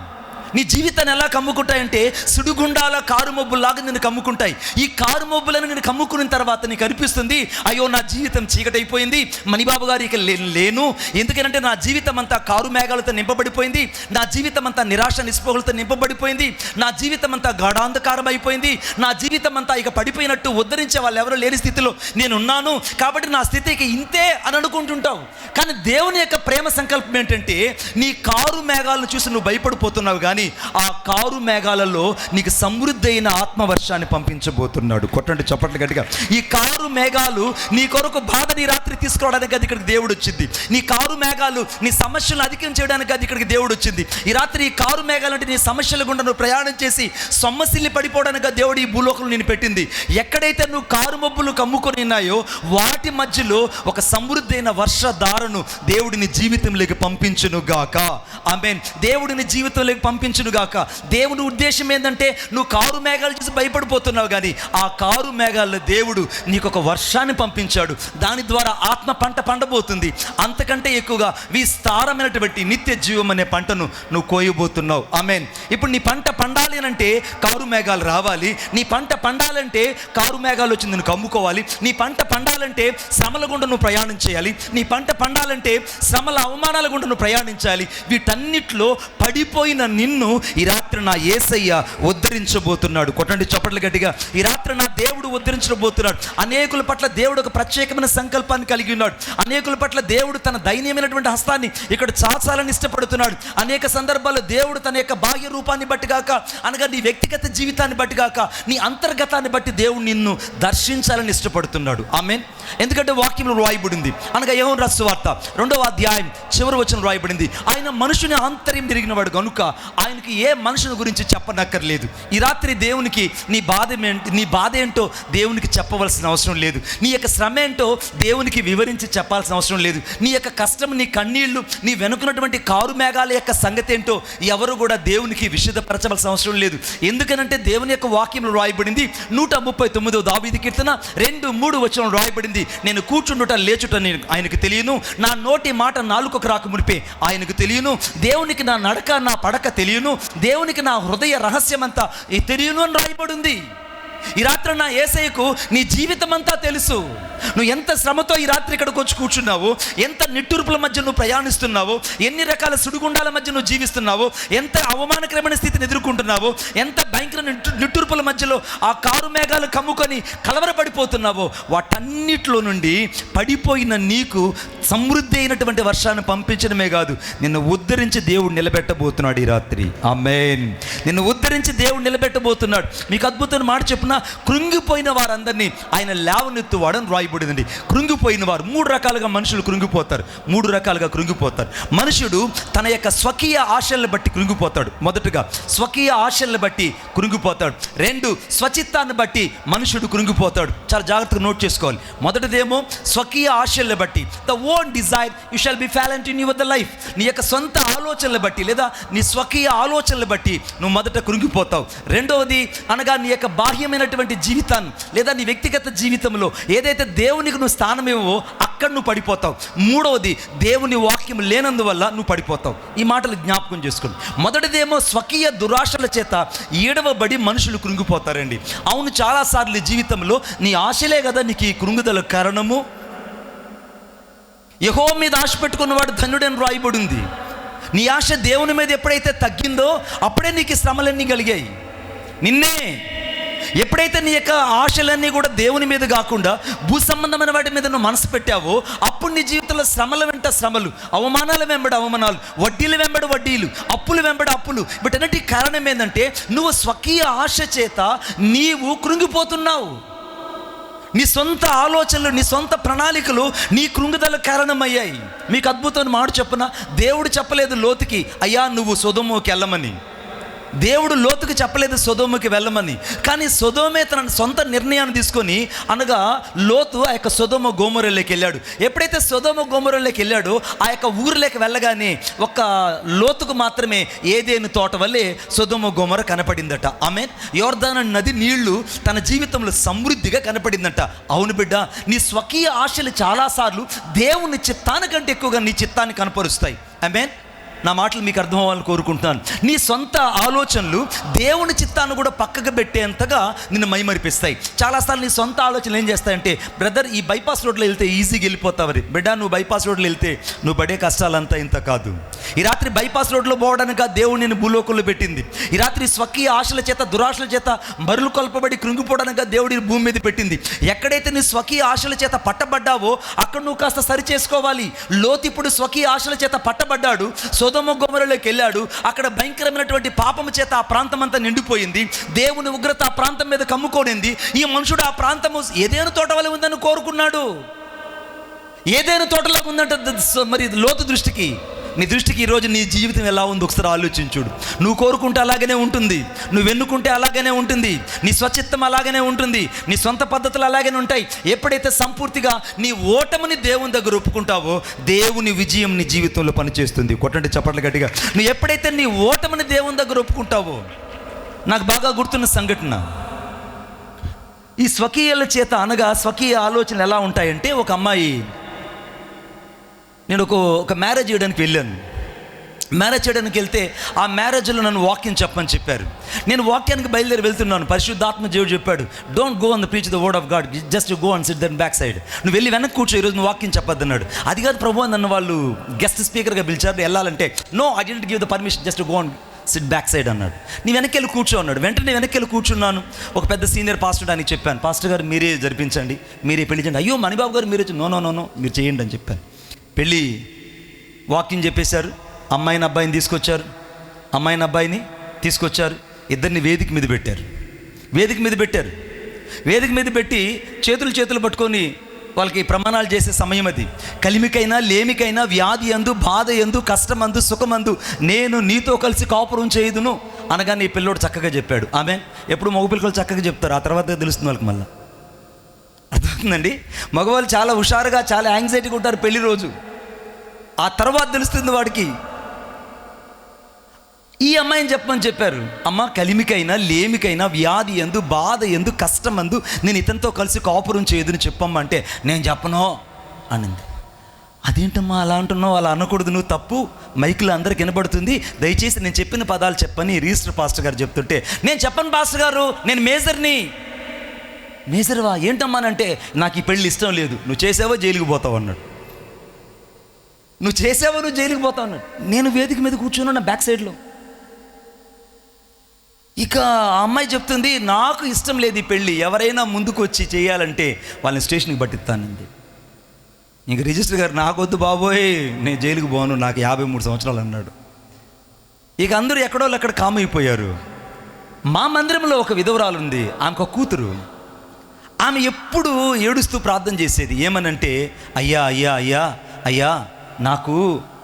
నీ జీవితాన్ని ఎలా కమ్ముకుంటాయంటే సుడిగుండాల కారు మబ్బులాగా నిన్ను కమ్ముకుంటాయి. ఈ కారు మబ్బులను నేను కమ్ముకున్న తర్వాత నీకు అనిపిస్తుంది, అయ్యో నా జీవితం చీకటైపోయింది, మణిబాబు గారు ఇక లేను. ఎందుకంటే నా జీవితం అంతా కారు మేఘాలతో నింపబడిపోయింది, నా జీవితం అంతా నిరాశ నిస్పృహలతో నింపబడిపోయింది, నా జీవితం అంతా గాఢాంధకారం అయిపోయింది, నా జీవితం అంతా ఇక పడిపోయినట్టు, ఉద్ధరించే వాళ్ళు ఎవరో లేని స్థితిలో నేనున్నాను, కాబట్టి నా స్థితి ఇక ఇంతే అని అనుకుంటుంటావు. కానీ దేవుని యొక్క ప్రేమ సంకల్పం ఏంటంటే, నీ కారు మేఘాలను చూసి నువ్వు భయపడిపోతున్నావు, కానీ ఆ కారు మేఘాలలో నీకు సమృద్ధి అయిన ఆత్మవర్షాన్ని పంపించబోతున్నాడు. కొట్టండి చప్పట్లు గట్టిగా. ఈ కారు మేఘాలు నీ కొరకు బాధ నీ రాత్రి తీసుకురావడానికి అది ఇక్కడికి దేవుడు వచ్చింది. నీ కారు మేఘాలు నీ సమస్యలను అధికం చేయడానికి అది ఇక్కడికి దేవుడు వచ్చింది. ఈ రాత్రి ఈ కారు మేఘాలు అంటే నీ సమస్యల గుండా నువ్వు ప్రయాణం చేసి సొమ్మసిల్లి పడిపోవడానికి దేవుడు ఈ భూలోకంలో నేను పెట్టింది. ఎక్కడైతే నువ్వు కారు మబ్బులు కమ్ముకొని ఉన్నాయో వాటి మధ్యలో ఒక సమృద్ధి అయిన వర్షధారను దేవుడిని జీవితంలోకి పంపించును గాక. ఆమేన్. దేవుడిని జీవితంలోకి పంపించును గాక. దేవుని ఉద్దేశం ఏంటంటే, నువ్వు కారు మేఘాలు చూసి భయపడిపోతున్నావు, కానీ ఆ కారు మేఘాల్లో దేవుడు నీకు ఒక వర్షాన్ని పంపించాడు. దాని ద్వారా ఆత్మ పంట పండబోతుంది. అంతకంటే ఎక్కువగా విస్తారమైనటువంటి నిత్య జీవం అనే పంటను నువ్వు కోయబోతున్నావు. ఆమేన్. ఇప్పుడు నీ పంట పండాలి అంటే కారు మేఘాలు రావాలి. నీ పంట పండాలంటే కారు మేఘాలు వచ్చి నువ్వు కమ్ముకోవాలి. నీ పంట పండాలంటే శ్రమల గుండా నువ్వు ప్రయాణం చేయాలి. నీ పంట పండాలంటే శ్రమల అవమానాల గుండా నువ్వు ప్రయాణించాలి. వీటన్నిటిలో పడిపోయిన నిన్ను ఈ రాత్రి నా యేసయ్య ఉద్ధరించబోతున్నాడు. కొట్టండి చప్పట్లు గట్టిగా. ఈ రాత్రి నా దేవుడు ఉద్ధరించబోతున్నాడు. అనేకుల పట్ల దేవుడు ఒక ప్రత్యేకమైన సంకల్పాన్ని కలిగి ఉన్నాడు. అనేకుల పట్ల దేవుడు తన దైన్యమైనటువంటి హస్తాన్ని ఇక్కడ చాచాలని ఇష్టపడుతున్నాడు. అనేక సందర్భాల్లో దేవుడు తన యొక్క బాహ్య రూపాన్ని బట్టి కాక, అనగా నీ వ్యక్తిగత జీవితాన్ని బట్టి కాక, నీ అంతర్గతాన్ని బట్టి దేవుడు నిన్ను దర్శించాలని ఇష్టపడుతున్నాడు. ఆమేన్. ఎందుకంటే వాక్యంలో రాయబడింది, అనగా యోహాను రాసిన సువార్త 2వ అధ్యాయం చివరి వచనం రాయబడింది, ఆయన మనుషుని ఆంతర్యం తిరిగిన వాడు కనుక ఆయనకి ఏ మనుషుని గురించి చెప్పనక్కర్లేదు. ఈ రాత్రి దేవునికి నీ బాధ ఏంటో దేవునికి చెప్పవలసిన అవసరం లేదు. నీ యొక్క శ్రమ ఏంటో దేవునికి వివరించి చెప్పాల్సిన అవసరం లేదు. నీ యొక్క కష్టం, నీ కన్నీళ్లు, నీ వెనుకున్నటువంటి కారు మేఘాల యొక్క సంగతి ఏంటో ఎవరు కూడా దేవునికి విషదపరచవలసిన అవసరం లేదు. ఎందుకనంటే దేవుని యొక్క వాక్యంలో రాయబడింది, 139వ దావీదు కీర్తన 2:3 వచనం రాయబడింది, నేను కూర్చుండుట లేచుట ఆయనకు తెలియను, నా నోటి మాట నాలుకకు రాక మునిపే ఆయనకు తెలియను, దేవునికి నా నడక నా పడక తెలియను, దేవునికి నా హృదయ రహస్యమంతా తెలియను అని రాయబడింది. ఈ రాత్రి నా యేసయ్యకు నీ జీవితం అంతా తెలుసు. నువ్వు ఎంత శ్రమతో ఈ రాత్రి ఇక్కడికి వచ్చి కూర్చున్నావు, ఎంత నిట్టూర్పుల మధ్య నువ్వు ప్రయాణిస్తున్నావు, ఎన్ని రకాల సుడిగుండాల మధ్య నువ్వు జీవిస్తున్నావు, ఎంత అవమానకరమైన స్థితిని ఎదుర్కొంటున్నావు, ఎంత భయంకర నిట్టూర్పుల మధ్యలో ఆ కారు మేఘాలు కమ్ముకొని కలవరపడిపోతున్నావో, వాటన్నిటిలో నుండి పడిపోయిన నీకు సమృద్ధి అయినటువంటి వర్షాన్ని పంపించడమే కాదు, నిన్ను ఉద్ధరించి దేవుడు నిలబెట్టబోతున్నాడు ఈ రాత్రి. ఆమేన్. నిన్ను ఉద్ధరించి దేవుడు నిలబెట్టబోతున్నాడు. మీకు అద్భుతమైన మాట చెప్పున, కృంగిపోయిన వారందరినీ ఆయన లేవనెత్తువాడని రాయబడిందండి. కృంగిపోయిన వారు 3 రకాలుగా మనుషులు కృంగిపోతారు. 3 రకాలుగా కృంగిపోతారు. మనుషుడు తన యొక్క స్వకీయ ఆశలను బట్టి కృంగిపోతాడు. మొదటగా స్వకీయ ఆశలను బట్టి కృంగిపోతాడు. 2 స్వచిత్తాన్ని బట్టి మనుషుడు కృంగిపోతాడు. చాలా జాగ్రత్తగా నోట్ చేసుకోవాలి. మొదటిదేమో స్వకీయ ఆశలను బట్టి, the own desire you shall be valiant in your the life. నీ యొక్క సొంత ఆలోచనలు బట్టి లేదా నీ స్వకీయ ఆలోచనలు బట్టి నువ్వు మొదట కృంగిపోతావు. రెండవది అనగా నీ యొక్క బాహ్యమైనటువంటి జీవితాన్ని లేదా నీ వ్యక్తిగత జీవితంలో ఏదైతే దేవునికి నువ్వు స్థానం ఇవ్వవో అక్కడ నువ్వు పడిపోతావు. మూడవది దేవుని వాక్యం లేనందువల్ల నువ్వు పడిపోతావు. ఈ మాటలు జ్ఞాపకం చేసుకోండి. మొదటిదేమో స్వకీయ దురాశల చేత ఈడవబడి మనుషులు కృంగిపోతారండి. అవును, చాలాసార్లు జీవితంలో నీ ఆశలే కదా నీకు ఈ కృంగుదల కారణము. యెహోవా మీద ఆశ పెట్టుకున్నవాడు ధన్యుడని రాయబడింది. నీ ఆశ దేవుని మీద ఎప్పుడైతే తగ్గిందో అప్పుడే నీకు శ్రమలన్నీ కలిగాయి. నిన్నే ఎప్పుడైతే నీ యొక్క ఆశలన్నీ కూడా దేవుని మీద కాకుండా భూ సంబంధమైన వాటి మీద నువ్వు మనసు పెట్టావో అప్పుడు నీ జీవితంలో శ్రమల వెంట శ్రమలు, అవమానాల వెంబడి అవమానాలు, వడ్డీల వెంబడి వడ్డీలు, అప్పుల వెంబడి అప్పులు. వీటన్నిటి కారణం ఏంటంటే నువ్వు స్వకీయ ఆశ చేత నీవు కృంగిపోతున్నావు. నీ సొంత ఆలోచనలు, నీ సొంత ప్రణాళికలు నీ కృంగుదల కారణమయ్యాయి. మీకు అద్భుతమైన మాట చెప్పున, దేవుడు చెప్పలేదు లోతుకి, అయ్యా నువ్వు సొదొమోకి వెళ్ళమని. దేవుడు లోతుకి చెప్పలేదు సొదొమకి వెళ్ళమని. కానీ సొదొమే తన సొంత నిర్ణయాన్ని తీసుకొని, అనగా లోతు ఆ యొక్క సొదొమ గోమొరలోకి వెళ్ళాడు. ఎప్పుడైతే సొదొమ గోమొరలోకి వెళ్ళాడో ఆ యొక్క ఊరిలోకి వెళ్ళగానే ఒక లోతుకు మాత్రమే ఏదేను తోట వల్లే సొదొమ గోమొర కనపడిందట. ఆమేన్. యోర్దాను నది నీళ్లు తన జీవితంలో సమృద్ధిగా కనపడిందట. అవును బిడ్డ, నీ స్వకీయ ఆశలు చాలాసార్లు దేవుని చిత్తానికంటే ఎక్కువగా నీ చిత్తాన్ని కనపరుస్తాయి. ఆమేన్. నా మాటలు మీకు అర్థం అవ్వాలని కోరుకుంటున్నాను. నీ సొంత ఆలోచనలు దేవుని చిత్తాన్ని కూడా పక్కకు పెట్టేంతగా నిన్ను మైమరిపిస్తాయి. చాలాసార్లు నీ సొంత ఆలోచనలు ఏం చేస్తాయంటే, బ్రదర్ ఈ బైపాస్ రోడ్లో వెళ్తే ఈజీగా వెళ్ళిపోతావరి, బిడ్డ నువ్వు బైపాస్ రోడ్లో వెళ్తే నువ్వు పడే కష్టాలంతా ఇంత కాదు. ఈ రాత్రి బైపాస్ రోడ్లో పోవడానికి దేవుడు నేను భూలోకంలో పెట్టింది. ఈ రాత్రి స్వకీయ ఆశల చేత దురాశల చేత మరులు కొల్పబడి కృంగిపోవడానికి దేవుడి భూమి మీద పెట్టింది. ఎక్కడైతే నీ స్వకీయ ఆశల చేత పట్టబడ్డావో అక్కడ నువ్వు కాస్త సరి చేసుకోవాలి. లోతు ఇప్పుడు స్వకీయ ఆశల చేత పట్టబడ్డాడు, సొదొమ గొమొరలోకి వెళ్ళాడు. అక్కడ భయంకరమైనటువంటి పాపము చేత ఆ ప్రాంతం అంతా నిండిపోయింది. దేవుని ఉగ్రత ఆ ప్రాంతం మీద కమ్ముకోనింది. ఈ మనుషుడు ఆ ప్రాంతము ఏదైనా తోట వలె ఉందని కోరుకున్నాడు. ఏదైనా తోటలాగా ఉందంట మరి లోతు దృష్టికి. నీ దృష్టికి ఈరోజు నీ జీవితం ఎలా ఉంది ఒకసారి ఆలోచించుడు. నువ్వు కోరుకుంటే అలాగనే ఉంటుంది, నువ్వు ఎన్నుకుంటే అలాగనే ఉంటుంది, నీ స్వచిత్తం అలాగనే ఉంటుంది, నీ సొంత పద్ధతులు అలాగనే ఉంటాయి. ఎప్పుడైతే సంపూర్తిగా నీ ఓటమిని దేవుని దగ్గర ఒప్పుకుంటావో దేవుని విజయం నీ జీవితంలో పనిచేస్తుంది. కొట్టండి చప్పట్లు గట్టిగా. నువ్వు ఎప్పుడైతే నీ ఓటమిని దేవుని దగ్గర ఒప్పుకుంటావో, నాకు బాగా గుర్తున్న సంఘటన, ఈ స్వకీయాల చేత అనగా స్వకీయ ఆలోచనలు ఎలా ఉంటాయంటే, ఒక అమ్మాయి, నేను ఒక మ్యారేజ్ చేయడానికి వెళ్ళాను. మ్యారేజ్ చేయడానికి వెళ్తే ఆ మ్యారేజ్లో నన్ను వాక్యం చెప్పమని చెప్పారు. నేను వాక్యానికి బయలుదేరి వెళ్తున్నాను. పరిశుద్ధాత్మ దేవుడు చెప్పాడు, don't go on the preach the word of God, just go and sit then back side. నువ్వు వెళ్ళి వెనక్కి కూర్చో, ఈరోజు నువ్వు వాక్యం చెప్పొద్దు అన్నాడు. అది కాదు ప్రభు, నన్ను వాళ్ళు గెస్ట్ స్పీకర్గా పిలిచారు, వెళ్ళాలంటే no I didn't give the permission, just go and sit back side అన్నాడు. నీ వెనక్కి వెళ్ళి కూర్చో అన్నాడు. వెంటనే వెనక్కి వెళ్ళి కూర్చున్నాను. ఒక పెద్ద సీనియర్ పాస్టర్ అని చెప్పాను, పాస్టర్ గారు మీరే జరిపించండి, మీరే పెళ్లి చేయండి. అయ్యో మణిబాబు గారు మీరే, నో నో నో నో మీరు చేయండి అని చెప్పాను. పెళ్ళి వాకింగ్ చెప్పేశారు. అమ్మాయిని అబ్బాయిని తీసుకొచ్చారు. ఇద్దరిని వేదిక మీద పెట్టారు. వేదిక మీద పెట్టి చేతులు పట్టుకొని వాళ్ళకి ప్రమాణాలు చేసే సమయం అది. కలిమికైనా లేమికైనా వ్యాధి అందు బాధ ఎందు కష్టమందు సుఖమందు నేను నీతో కలిసి కాపురం చేయదును అనగానే ఈ పిల్లోడు చక్కగా చెప్పాడు. ఆమె ఎప్పుడు మగ పిల్లలు చక్కగా చెప్తారు, ఆ తర్వాత తెలుస్తుంది వాళ్ళకి. మళ్ళీ అర్థమవుతుందండి. మగవాళ్ళు చాలా హుషారుగా చాలా యాంగ్జైటీగా ఉంటారు పెళ్లి రోజు, ఆ తర్వాత తెలుస్తుంది వాడికి. ఈ అమ్మాయిని చెప్పమని చెప్పారు. అమ్మ కలిమికైనా లేమికైనా వ్యాధి ఎందు బాధ ఎందు కష్టమందు నేను ఇతనితో కలిసి కాపురం చేయదుని చెప్పమ్మా అంటే, నేను చెప్పను అనింది. అదేంటమ్మా అలా అంటున్నావు, అలా అనకూడదు, నువ్వు తప్పు, మైకులో అందరికి వినబడుతుంది, దయచేసి నేను చెప్పిన పదాలు చెప్పని రిజిస్టర్ పాస్టర్ గారు చెప్తుంటే, నేను చెప్పను పాస్టర్ గారు, నేను మేజర్ని. మేజర్వా ఏంటమ్మానంటే, నాకు ఈ పెళ్ళి ఇష్టం లేదు, నువ్వు చేసావో జైలుకి పోతావు అన్నాడు. నువ్వు జైలుకి పోతావు అన్నాడు. నేను వేదిక మీద కూర్చున్నా నా బ్యాక్ సైడ్లో. ఇక ఆ అమ్మాయి చెప్తుంది, నాకు ఇష్టం లేదు ఈ పెళ్ళి, ఎవరైనా ముందుకు వచ్చి చేయాలంటే వాళ్ళని స్టేషన్కి పట్టిస్తానండి. ఇంక రిజిస్టర్ గారు, నాకొద్దు బాబోయ్, నేను జైలుకి పోను, నాకు 53 సంవత్సరాలు అన్నాడు. ఇక అందరూ ఎక్కడోళ్ళు అక్కడ కామైపోయారు. మా మందిరంలో ఒక విధవరాలు ఉంది, ఆమెకు ఒక కూతురు. ఆమె ఎప్పుడు ఏడుస్తూ ప్రార్థన చేసేది. ఏమనంటే, అయ్యా అయ్యా అయ్యా అయ్యా నాకు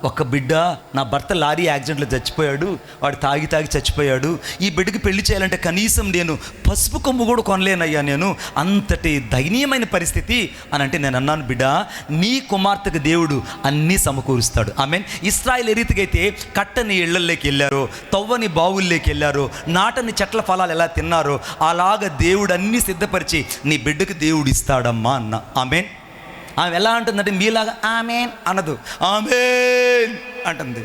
ఒక బిడ్డ, నా భర్త లారీ యాక్సిడెంట్లో చచ్చిపోయాడు, వాడు తాగి చచ్చిపోయాడు, ఈ బిడ్డకి పెళ్లి చేయాలంటే కనీసం నేను పసుపు కొమ్ము కూడా కొనలేనయ్యా, నేను అంతటి దయనీయమైన పరిస్థితి అని అంటే, నేను అన్నాను, బిడ్డ నీ కుమార్తెకు దేవుడు అన్నీ సమకూరుస్తాడు. ఆమెన్. ఇశ్రాయేలు ఏ రీతిగా అయితే కట్టని ఇళ్లలోకి వెళ్ళారో, తవ్వని బావుల్లోకి వెళ్ళారో, నాటని చెట్ల ఫలాలు ఎలా తిన్నారో, అలాగ దేవుడు అన్నీ సిద్ధపరిచి నీ బిడ్డకు దేవుడు ఇస్తాడమ్మా అన్న. ఆమెన్. ఆమె ఎలా అంటుందంటే మీలాగా ఆమెన్ అనదు, ఆమెన్ అంటుంది.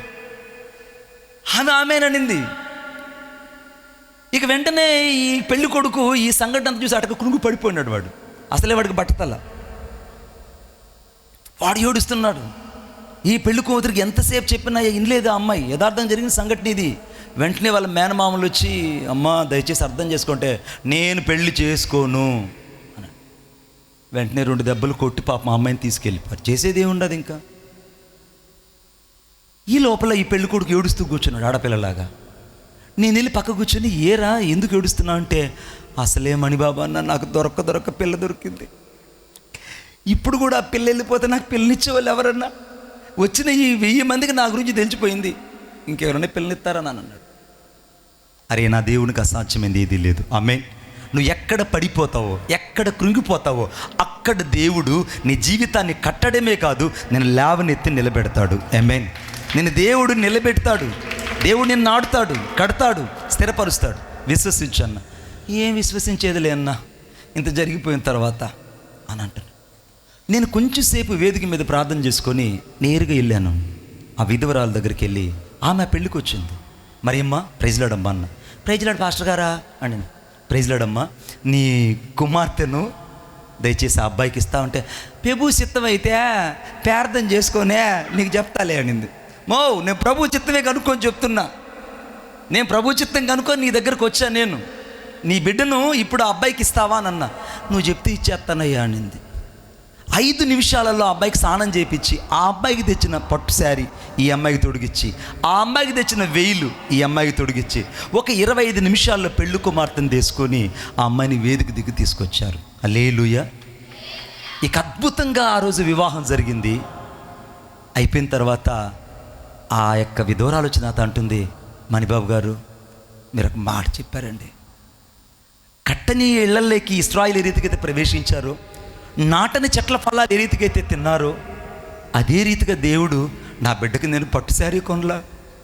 ఆమె ఆమెన్ అనింది. ఇక వెంటనే ఈ పెళ్లి కొడుకు ఈ సంఘటన అంతా చూసి అటక కృంగి పడిపోయినాడు. వాడు అసలే వాడికి బట్టతల, వాడు ఏడుస్తున్నాడు. ఈ పెళ్లి కూతురికి ఎంతసేపు చెప్పినా ఇనలేదు ఆ అమ్మాయి. యథార్థం జరిగిన సంఘటన ఇది. వెంటనే వాళ్ళ మేనమామలు వచ్చి, అమ్మ దయచేసి అర్థం చేసుకుంటే, నేను పెళ్లి చేసుకోను. వెంటనే 2 దెబ్బలు కొట్టి పాప మా అమ్మాయిని తీసుకెళ్ళిపోయారు. చేసేది ఏముండదు ఇంకా. ఈ లోపల ఈ పెళ్లి కొడుకు ఏడుస్తూ కూర్చున్నాడు ఆడపిల్లలాగా. నేను వెళ్ళి పక్క కూర్చొని, ఏరా ఎందుకు ఏడుస్తున్నా అంటే, అసలే మణిబాబా అన్న నాకు దొరక్క పిల్ల దొరికింది, ఇప్పుడు కూడా ఆ పిల్ల వెళ్ళిపోతే నాకు పిల్లనిచ్చే వాళ్ళు ఎవరన్నా, వచ్చిన ఈ 1000 మందికి నా గురించి తెలిసిపోయింది, ఇంకెవరైనా పిల్లనిస్తారని అన్నాడు. అరే నా దేవునికి అసాధ్యమైంది ఏదీ లేదు. ఆమేన్. నువ్వు ఎక్కడ పడిపోతావో, ఎక్కడ కృంగిపోతావో అక్కడ దేవుడు నీ జీవితాన్ని కట్టడమే కాదు, నేను లేవనెత్తి నిలబెడతాడు. ఆమేన్. నేను దేవుడు నిలబెడతాడు, దేవుడు నిన్ను నాటుతాడు, కడతాడు, స్థిరపరుస్తాడు. విశ్వసించు అన్న. ఏం విశ్వసించేదిలే అన్న, ఇంత జరిగిపోయిన తర్వాత అని అంటాడు. నేను కొంచెంసేపు వేదిక మీద ప్రార్థన చేసుకొని నేరుగా వెళ్ళాను. ఆ విధవరాల దగ్గరికి వెళ్ళి, ఆమె పెళ్ళికి వచ్చింది. మరియమ్మ ప్రైజ్లాడమ్మా అన్న. ప్రైజ్లాడు పాస్టర్ గారా అని. ప్రైజ్లాడమ్మా, నీ కుమార్తెను దయచేసి ఆ అబ్బాయికి ఇస్తామంటే, ప్రభు చిత్తం అయితే ప్రార్థన చేసుకొనే నీకు చెప్తాలే అనింది. నేను ప్రభు చిత్తమే కనుక్కొని చెప్తున్నా, నేను ప్రభు చిత్తం కనుక్కొని నీ దగ్గరకు వచ్చాను, నేను నీ బిడ్డను ఇప్పుడు ఆ అబ్బాయికి ఇస్తావా అని అన్నా. నువ్వు చెప్తే ఇచ్చేస్తానయ్యా అనింది. 5 నిమిషాలలో ఆ అబ్బాయికి స్నానం చేయించి, ఆ అబ్బాయికి తెచ్చిన పట్టు శారీ ఈ అమ్మాయికి తొడిగిచ్చి, ఆ అమ్మాయికి తెచ్చిన వేలు ఈ అమ్మాయికి తొడిగిచ్చి, ఒక 25 నిమిషాల్లో పెళ్ళి కుమార్తెను తీసుకొని ఆ అమ్మాయిని వేదిక దిగి తీసుకొచ్చారు. హల్లెలూయా. ఇక అద్భుతంగా ఆ రోజు వివాహం జరిగింది. అయిపోయిన తర్వాత ఆ యొక్క విధవరాలు వచ్చి నాతో అంటుంది, మణిబాబు గారు మీరు ఒక మాట చెప్పారండి. కట్టని ఇళ్లలోకి ఇశ్రాయేలు ఏ రీతికైతే ప్రవేశించారో, నాటని చెట్ల ఫలాలు ఏ రీతికైతే తిన్నారో, అదే రీతిగా దేవుడు నా బిడ్డకి నేను పట్టు శారీ కొనలా,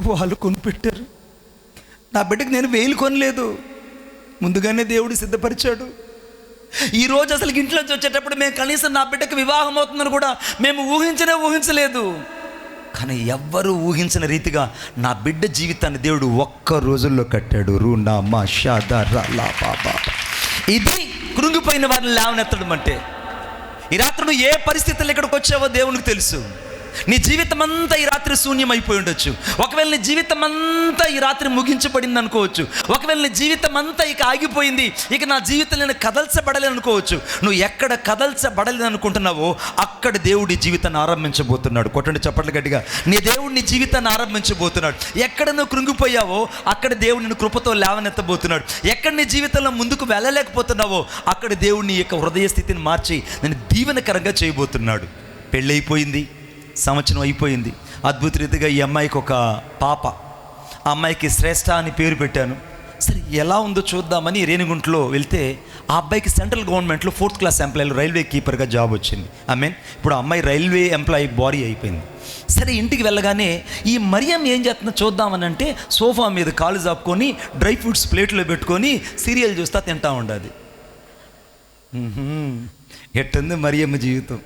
వాళ్ళు కొనిపెట్టారు. నా బిడ్డకి నేను వేలు కొనలేదు, ముందుగానే దేవుడు సిద్ధపరిచాడు. ఈరోజు అసలు ఇంట్లోంచి వచ్చేటప్పుడు మేము కనీసం నా బిడ్డకి వివాహం అవుతుందని కూడా మేము ఊహించలేదు. కానీ ఎవ్వరూ ఊహించిన రీతిగా నా బిడ్డ జీవితాన్ని దేవుడు ఒక్క రోజుల్లో కట్టాడు. ఇది కృంగిపోయిన వారిని లేవనెత్తడం అంటే. ఈ రాత్రి నువ్వు ఏ పరిస్థితుల్లో ఇక్కడికి వచ్చావో దేవునికి తెలుసు. నీ జీవితం అంతా ఈ రాత్రి శూన్యమైపోయి ఉండొచ్చు. ఒకవేళ నీ జీవితం అంతా ఈ రాత్రి ముగించబడింది అనుకోవచ్చు. ఒకవేళ నీ జీవితం అంతా ఇక ఆగిపోయింది, ఇక నా జీవితం నేను కదల్చబడలేను అనుకోవచ్చు. నువ్వు ఎక్కడ కదల్చబడలేదు అనుకుంటున్నావో అక్కడ దేవుడి జీవితాన్ని ఆరంభించబోతున్నాడు. కొట్టండి చప్పట్లు గట్టిగా. నీ దేవుడు నీ జీవితాన్ని ఆరంభించబోతున్నాడు. ఎక్కడ నువ్వు కృంగిపోయావో అక్కడ దేవుడు నిన్ను కృపతో లేవనెత్తబోతున్నాడు. ఎక్కడ నీ జీవితంలో ముందుకు వెళ్ళలేకపోతున్నావో అక్కడ దేవుడు నీ యొక్క హృదయ స్థితిని మార్చి నేను దీవెనకరంగా చేయబోతున్నాడు. పెళ్ళైపోయింది, సంవత్సరం అయిపోయింది. అద్భుత రీతిగా ఈ అమ్మాయికి ఒక పాప, ఆ అమ్మాయికి శ్రేష్ఠ అని పేరు పెట్టాను. సరే ఎలా ఉందో చూద్దామని రేణిగుంటలో వెళ్తే ఆ అబ్బాయికి సెంట్రల్ గవర్నమెంట్లో 4th క్లాస్ ఎంప్లాయీలో రైల్వే కీపర్గా జాబ్ వచ్చింది. ఇప్పుడు ఆ అమ్మాయి రైల్వే ఎంప్లాయీ బాడీ అయిపోయింది. సరే ఇంటికి వెళ్ళగానే ఈ మరియం ఏం చేస్తుందో చూద్దామని అంటే సోఫా మీద కాలు జాపుకొని డ్రై ఫ్రూట్స్ ప్లేట్లో పెట్టుకొని సీరియల్ చూస్తా తింటా ఉండదు. ఎట్టుంది మరియమ్మ జీవితం,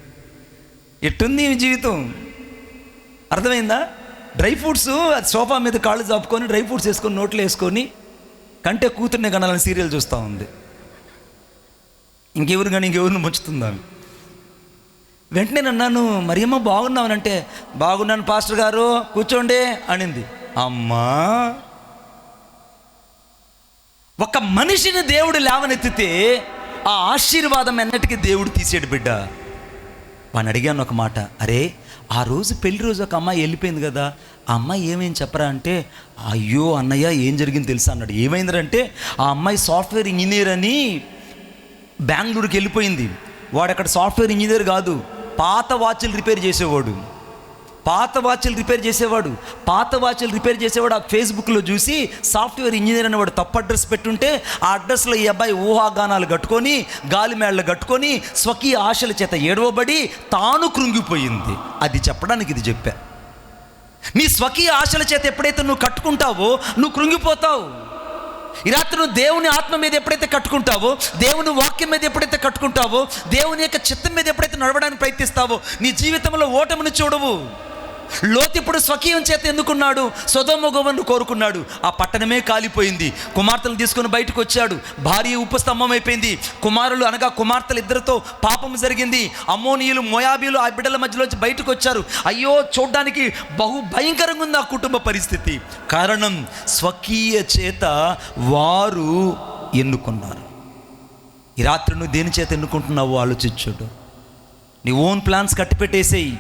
ఎట్టుంది ఈ జీవితం, అర్థమైందా? డ్రై ఫ్రూట్స్ సోఫా మీద కాళ్ళు చాపుకొని డ్రై ఫ్రూట్స్ వేసుకొని నోట్లో వేసుకొని కంటే కూతుర్నే కనాలని సీరియల్ చూస్తూ ఉంది. ఇంకెవరిని ముంచుతుందా? వెంటనే అన్నాను, మరియమ్మ బాగున్నావనంటే, బాగున్నాను పాస్టర్ గారు కూర్చోండి అనింది. అమ్మా, ఒక మనిషిని దేవుడు లేవనెత్తితే ఆ ఆశీర్వాదం ఎన్నటికీ దేవుడు తీసేడు బిడ్డ. వాడిని అడిగాను ఒక మాట, అరే ఆ రోజు పెళ్లి రోజు ఒక అమ్మాయి వెళ్ళిపోయింది కదా, ఆ అమ్మాయి ఏమేం చెప్పరా అంటే, అయ్యో అన్నయ్య ఏం జరిగింది తెలుసా అన్నాడు. ఏమైందంటే ఆ అమ్మాయి సాఫ్ట్వేర్ ఇంజనీర్ అని బెంగళూరుకి వెళ్ళిపోయింది. వాడు అక్కడ సాఫ్ట్వేర్ ఇంజనీర్ కాదు, పాత వాచ్లు రిపేర్ చేసేవాడు. పాత వాచ్లు రిపేర్ చేసేవాడు ఆ ఫేస్బుక్లో చూసి సాఫ్ట్వేర్ ఇంజనీర్ అనేవాడు తప్పు అడ్రస్ పెట్టుంటే ఆ అడ్రస్లో ఈ అబ్బాయి ఊహాగానాలు కట్టుకొని గాలిమేళ్లు కట్టుకొని స్వకీయ ఆశల చేత ఏడవబడి తాను కృంగిపోయింది. అది చెప్పడానికి ఇది చెప్పా. నీ స్వకీయ ఆశల చేత ఎప్పుడైతే నువ్వు కట్టుకుంటావో నువ్వు కృంగిపోతావు. ఈ రాత్రి నువ్వు దేవుని ఆత్మ మీద ఎప్పుడైతే కట్టుకుంటావో, దేవుని వాక్యం మీద ఎప్పుడైతే కట్టుకుంటావో, దేవుని యొక్క చిత్తం మీద ఎప్పుడైతే నడవడానికి ప్రయత్నిస్తావో నీ జీవితంలో ఓటమిని చూడవు. లోతు ఇప్పుడు స్వకీయం చేత ఎందుకున్నాడు? సొదొమ గొమొర్రాను కోరుకున్నాడు. ఆ పట్టణమే కాలిపోయింది. కుమార్తెలు తీసుకొని బయటకు వచ్చాడు. భార్య ఉపస్తంభం అయిపోయింది. కుమారులు అనగా కుమార్తెలు ఇద్దరితో పాపం జరిగింది. అమ్మోనీయులు మోయాబీలు ఆ బిడ్డల మధ్యలోంచి బయటకు వచ్చారు. అయ్యో చూడ్డానికి బహు భయంకరంగా ఉంది ఆ కుటుంబ పరిస్థితి. కారణం స్వకీయ చేత వారు ఎన్నుకున్నారు. ఈ రాత్రి నువ్వు దేని చేత ఎన్నుకుంటున్నావో ఆలోచించుడు. నీ ఓన్ ప్లాన్స్ కట్టిపెట్టేసేయి.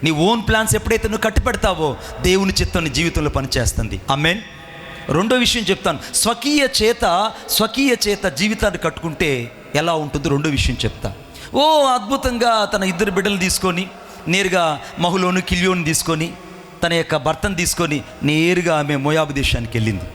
నీ ఓన్ ప్లాన్స్ ఎప్పుడైతే నువ్వు కట్టిపెడతావో దేవుని చిత్తం నీ జీవితంలో పనిచేస్తుంది. ఆమేన్. రెండో విషయం చెప్తాను. స్వకీయ చేత జీవితాన్ని కట్టుకుంటే ఎలా ఉంటుందో రెండో విషయం చెప్తా. అద్భుతంగా తన 2 బిడ్డలు తీసుకొని నేరుగా మహులోను కిల్యోను తీసుకొని తన యొక్క భర్తను తీసుకొని నేరుగా ఆమె మోయాబు దేశానికి వెళ్ళింది.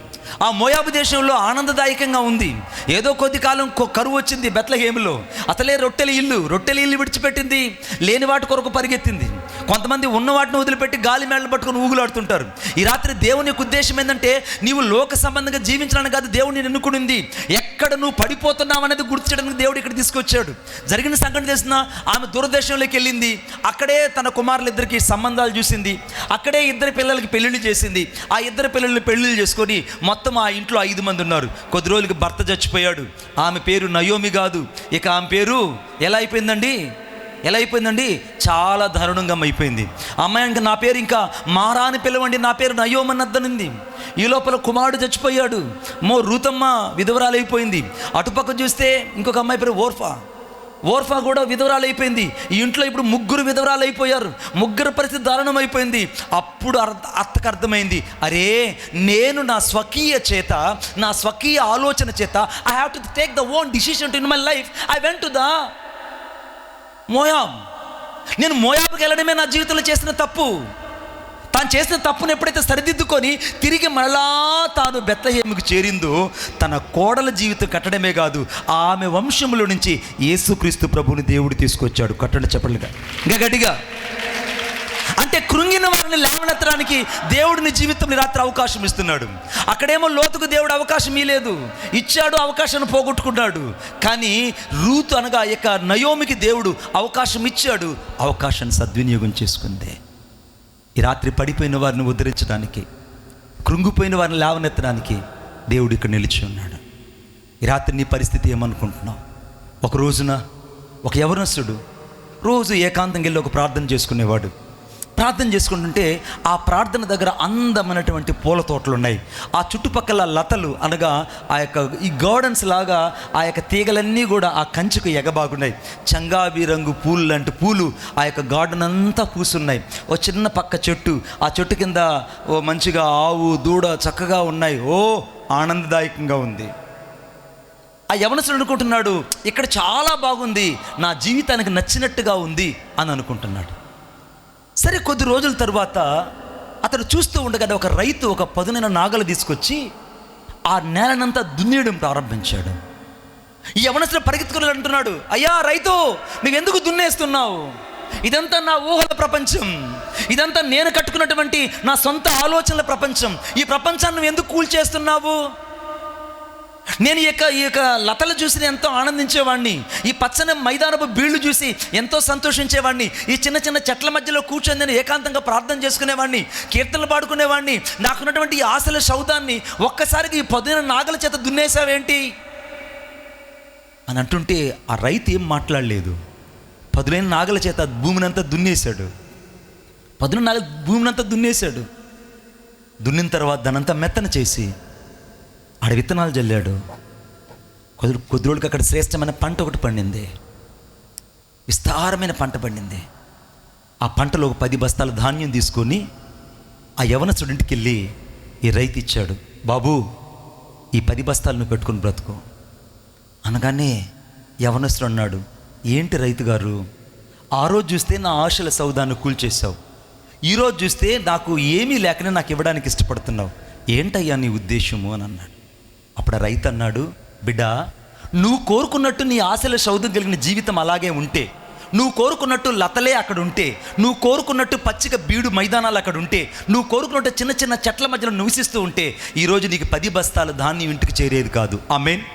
ఆ మోయాబు దేశంలో ఆనందదాయకంగా ఉంది. ఏదో కొద్ది కాలం కరువు వచ్చింది బెత్లెహేములో. అసలే రొట్టెల ఇల్లు విడిచిపెట్టింది. లేని వాటి కొరకు పరిగెత్తింది. కొంతమంది ఉన్న వాటిని వదిలిపెట్టి గాలి మేడలు పట్టుకొని ఊగులాడుతుంటారు. ఈ రాత్రి దేవుని యొక్క ఉద్దేశం ఏంటంటే నీవు లోక సంబంధంగా జీవించడానికి కాదు దేవుని ఎన్నుకునింది. ఎక్కడ నువ్వు పడిపోతున్నావు అనేది గుర్తించడానికి దేవుడు ఇక్కడ తీసుకొచ్చాడు. జరిగిన సంఘటన తెలిసిన ఆమె దూరదేశంలోకి వెళ్ళింది. అక్కడే తన కుమారులిద్దరికి సంబంధాలు చూసింది. అక్కడే ఇద్దరు పిల్లలకి పెళ్ళిళ్ళు చేసింది. ఆ ఇద్దరు పిల్లల్ని పెళ్ళిళ్ళు చేసుకొని మొత్తం ఆ ఇంట్లో 5 మంది ఉన్నారు. కొద్ది రోజులకి భర్త చచ్చిపోయాడు. ఆమె పేరు నయోమి కాదు, ఇక ఆమె పేరు ఎలా అయిపోయిందండి? చాలా దారుణంగా అయిపోయింది. అమ్మాయి ఇంకా నా పేరు ఇంకా మారా అని పిలవండి, నా పేరు నయోమి అని అద్దనుంది. ఈ లోపల కుమారుడు చచ్చిపోయాడు. రూతమ్మ విధవరాలైపోయింది. అటుపక్క చూస్తే ఇంకొక అమ్మాయి పేరు ఓర్ఫా కూడా విధవరాలైపోయింది. ఈ ఇంట్లో ఇప్పుడు 3 విధవరాలైపోయారు. 3 పరిస్థితి దారుణం అయిపోయింది. అప్పుడు అత్తకు అర్థమైంది, అరే నేను నా స్వకీయ ఆలోచన చేత I have to take the own decision in my life. I went to the Moab. నేను మోయాబుకి వెళ్ళడమే నా జీవితంలో చేసిన తప్పు. తాను చేసిన తప్పును ఎప్పుడైతే సరిదిద్దుకొని తిరిగి మరలా తాను బెత్లెహేముకు చేరిందో తన కోడల జీవితం కట్టడమే కాదు, ఆమె వంశంలో నుంచి యేసుక్రీస్తు ప్రభువుని దేవుడు తీసుకొచ్చాడు. కట్టండి చెప్పలుగా ఇంకా గట్టిగా. అంటే కృంగిన వారిని లేవనెత్తడానికి దేవుడిని జీవితంలో రాత్రి అవకాశం ఇస్తున్నాడు. అక్కడేమో లోతుకు దేవుడు అవకాశం ఇవ్వలేదు, ఇచ్చాడు, అవకాశాన్ని పోగొట్టుకున్నాడు. కానీ రూతు అనగా ఇక నయోమికి దేవుడు అవకాశం ఇచ్చాడు, అవకాశాన్ని సద్వినియోగం చేసుకుంది. ఈ రాత్రి పడిపోయిన వారిని ఉద్ధరించడానికి, కృంగిపోయిన వారిని లేవనెత్తడానికి దేవుడు ఇక్కడ నిలిచి ఉన్నాడు. ఈ రాత్రి నీ పరిస్థితి ఏమనుకుంటున్నావు? ఒక రోజున ఒక యవనస్తుడు రోజు ఏకాంతంగా వెళ్ళి ఒక ప్రార్థన చేసుకునేవాడు. ప్రార్థన చేసుకుంటుంటే ఆ ప్రార్థన దగ్గర అందమైనటువంటి పూల తోటలు ఉన్నాయి. ఆ చుట్టుపక్కల లతలు అనగా ఆ యొక్క ఈ గార్డెన్స్ లాగా ఆ యొక్క తీగలన్నీ కూడా ఆ కంచుకు ఎగబాగున్నాయి. చంగాబీ రంగు పూలు లాంటి పూలు ఆ యొక్క గార్డెన్ అంతా పూసున్నాయి. ఓ చిన్న పక్క చెట్టు, ఆ చెట్టు కింద ఓ మంచిగా ఆవు దూడ చక్కగా ఉన్నాయి. ఆనందదాయకంగా ఉంది. ఆ యవనస్తుడు అనుకుంటున్నాడు, ఇక్కడ చాలా బాగుంది, నా జీవితానికి నచ్చినట్టుగా ఉంది అని అనుకుంటున్నాడు. సరే, కొద్ది రోజుల తర్వాత అతడు చూస్తూ ఉండగానే ఒక రైతు ఒక పదునైన నాగలు తీసుకొచ్చి ఆ నేలనంతా దున్నేయడం ప్రారంభించాడు. ఈ యవనస్తుడు పరిగెత్తుకుని అంటున్నాడు, అయ్యా రైతు, నువ్వెందుకు దున్నేస్తున్నావు? ఇదంతా నా ఊహల ప్రపంచం, ఇదంతా నేను కట్టుకున్నటువంటి నా సొంత ఆలోచనల ప్రపంచం. ఈ ప్రపంచాన్ని నువ్వు ఎందుకు కూల్చేస్తున్నావు? నేను ఈ యొక్క లతలు చూసి ఎంతో ఆనందించేవాడిని, ఈ పచ్చని మైదానపు బీళ్లు చూసి ఎంతో సంతోషించేవాడిని, ఈ చిన్న చిన్న చెట్ల మధ్యలో కూర్చొని నేను ఏకాంతంగా ప్రార్థన చేసుకునేవాడిని, కీర్తనలు పాడుకునేవాడిని. నాకున్నటువంటి ఈ ఆశల సౌదాన్ని ఒక్కసారికి ఈ పదునైన నాగల చేత దున్నేసావేంటి అని అంటుంటే ఆ రైతు ఏం మాట్లాడలేదు. పదునైన నాగల చేత భూమినంతా దున్నేశాడు. భూమినంతా దున్నేశాడు. దున్నిన తర్వాత దానంతా మెత్తన చేసి ఆడ విత్తనాలు జల్లాడు. కొద్ది రోజులకి అక్కడ శ్రేష్టమైన పంట ఒకటి పండింది, విస్తారమైన పంట పండింది. ఆ పంటలో ఒక 10 బస్తాల ధాన్యం తీసుకొని ఆ యవనస్తుడి ఇంటికి వెళ్ళి ఈ రైతు ఇచ్చాడు. బాబు, ఈ 10 బస్తాలను పెట్టుకుని బ్రతుకు అనగానే యవనస్తుడు అన్నాడు, ఏంటి రైతు గారు, ఆ రోజు చూస్తే నా ఆశల సౌదాన్ని కూల్చేశావు, ఈరోజు చూస్తే నాకు ఏమీ లేకనే నాకు ఇవ్వడానికి ఇష్టపడుతున్నావు, ఏంటయ్యా నీ ఉద్దేశము అని అన్నాడు. అప్పుడు ఆ రైతు అన్నాడు, బిడ్డ, నువ్వు కోరుకున్నట్టు నీ ఆశల సౌధం కలిగిన జీవితం అలాగే ఉంటే, నువ్వు కోరుకున్నట్టు లతలే అక్కడ ఉంటే, నువ్వు కోరుకున్నట్టు పచ్చిక బీడు మైదానాలు అక్కడ ఉంటే, నువ్వు కోరుకున్నట్టు చిన్న చిన్న చెట్ల మధ్యలో నివసిస్తూ ఉంటే ఈరోజు నీకు 10 బస్తాల ధాన్యం ఇంటికి చేరేది కాదు. ఆమేన్.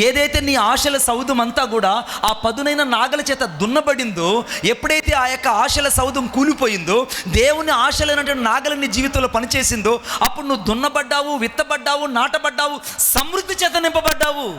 ఏదైతే నీ ఆశల సౌధం అంతా కూడా ఆ పదునైన నాగల చేత దున్నబడిందో, ఎప్పుడైతే ఆ యొక్క ఆశల సౌధం కూలిపోయిందో, దేవుని ఆశలైనటువంటి నాగల నీ జీవితంలో పనిచేసిందో, అప్పుడు నువ్వు దున్నబడ్డావు, విత్తబడ్డావు, నాటబడ్డావు, సమృద్ధి చేత నింపబడ్డావు.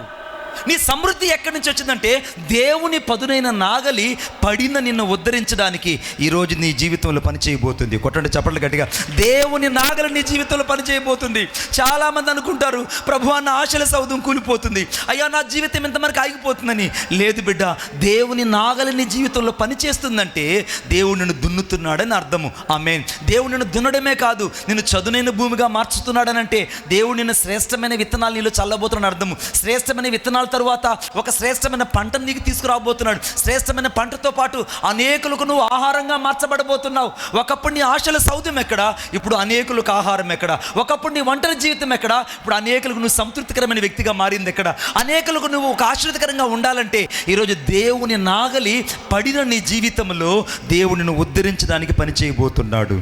నీ సమృద్ధి ఎక్కడి నుంచి వచ్చిందంటే దేవుని పదునైన నాగలి పడిన నిన్ను ఉద్ధరించడానికి ఈరోజు నీ జీవితంలో పనిచేయబోతుంది. కొట్టండి చప్పట్లు గట్టిగా. దేవుని నాగలి నీ జీవితంలో పనిచేయబోతుంది. చాలామంది అనుకుంటారు, ప్రభు అన్న ఆశల సౌధం కూలిపోతుంది, అయ్యా నా జీవితం ఇంతవరకు ఆగిపోతుందని. లేదు బిడ్డ, దేవుని నాగలి నీ జీవితంలో పనిచేస్తుందంటే దేవుడు నిన్ను దున్నుతున్నాడని అర్థము. ఆమేన్. దేవుడు నిన్ను దున్నడమే కాదు, నిన్ను చదునైన భూమిగా మార్చుతున్నాడనంటే దేవుడు నిన్ను శ్రేష్టమైన విత్తనాలు నీలో చల్లబోతున్నాడని అర్థము. శ్రేష్టమైన విత్తనాలు దినాల తరువాత ఒక శ్రేష్టమైన పంటను నీకు తీసుకురాబోతున్నాడు. శ్రేష్టమైన పంటతో పాటు అనేకులకు నువ్వు ఆహారంగా మార్చబడబోతున్నావు. ఒకప్పుడు నీ ఆశల సౌధం ఎక్కడ, ఇప్పుడు అనేకులకు ఆహారం ఎక్కడ. ఒకప్పుడు నీ ఒంటరి జీవితం ఎక్కడ, ఇప్పుడు అనేకులకు నువ్వు సంతృప్తికరమైన వ్యక్తిగా మారింది ఎక్కడ. అనేకులకు నువ్వు ఒక ఆశ్చర్యకరంగా ఉండాలంటే ఈరోజు దేవుని నాగలి పడిన నీ జీవితంలో దేవుని ఉద్ధరించడానికి పని చేయబోతున్నాడు.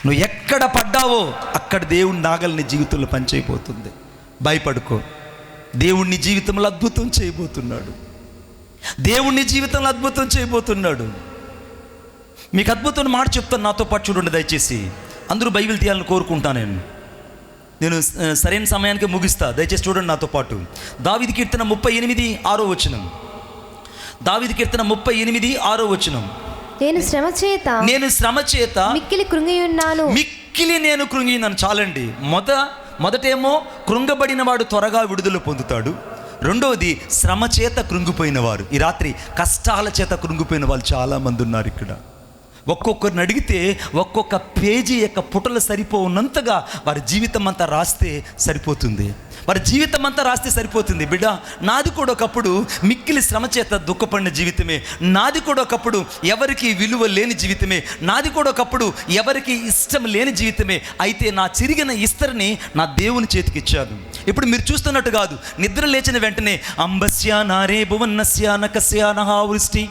నువ్వు ఎక్కడ పడ్డావో అక్కడ దేవుని నాగలి నీ జీవితంలో పని చేయబోతుంది. భయపడుకో, దేవుని జీవితంలో అద్భుతం చేయబోతున్నాడు. దేవుని జీవితంలో అద్భుతం చేయబోతున్నాడు. మీకు అద్భుతం మాట చెప్తాను, నాతో పాటు చూడండి దయచేసి. అందరూ బైబిల్ తీయాలని కోరుకుంటాను. నేను సరైన సమయానికి ముగిస్తా, దయచేసి చూడండి నాతో పాటు. దావీదు కీర్తన 38:6 వచనం. దావీదు కీర్తన 38:6 వచనం. నేను శ్రమ చేత మిక్కిలి కృంగియున్నాను. మిక్కిలి నేను కృంగియున్నాను. చాలండి. మొదటేమో కృంగబడిన వాడు త్వరగా విడుదల పొందుతాడు. రెండవది శ్రమ చేత కృంగిపోయిన వారు. ఈ రాత్రి కష్టాల చేత కృంగిపోయిన వాళ్ళు చాలామంది ఉన్నారు ఇక్కడ. ఒక్కొక్కరిని అడిగితే ఒక్కొక్క పేజీ యొక్క పుటలు సరిపోనంతగా వారి జీవితం అంతా రాస్తే సరిపోతుంది. వారి జీవితం అంతా రాస్తే సరిపోతుంది. బిడ్డ, నాది కూడా ఒకప్పుడు మిక్కిలి శ్రమ చేత దుఃఖపడిన జీవితమే. నాది కూడా ఒకప్పుడు ఎవరికి విలువ లేని జీవితమే. నాది కూడా ఒకప్పుడు ఎవరికి ఇష్టం లేని జీవితమే. అయితే నా చిరిగిన ఇస్తరిని నా దేవుని చేతికి ఇచ్చాను. ఇప్పుడు మీరు చూస్తున్నట్టు కాదు, నిద్ర లేచిన వెంటనే అంబస్యా నారే భువన్నస్యా నకస్యా నహావృష్టి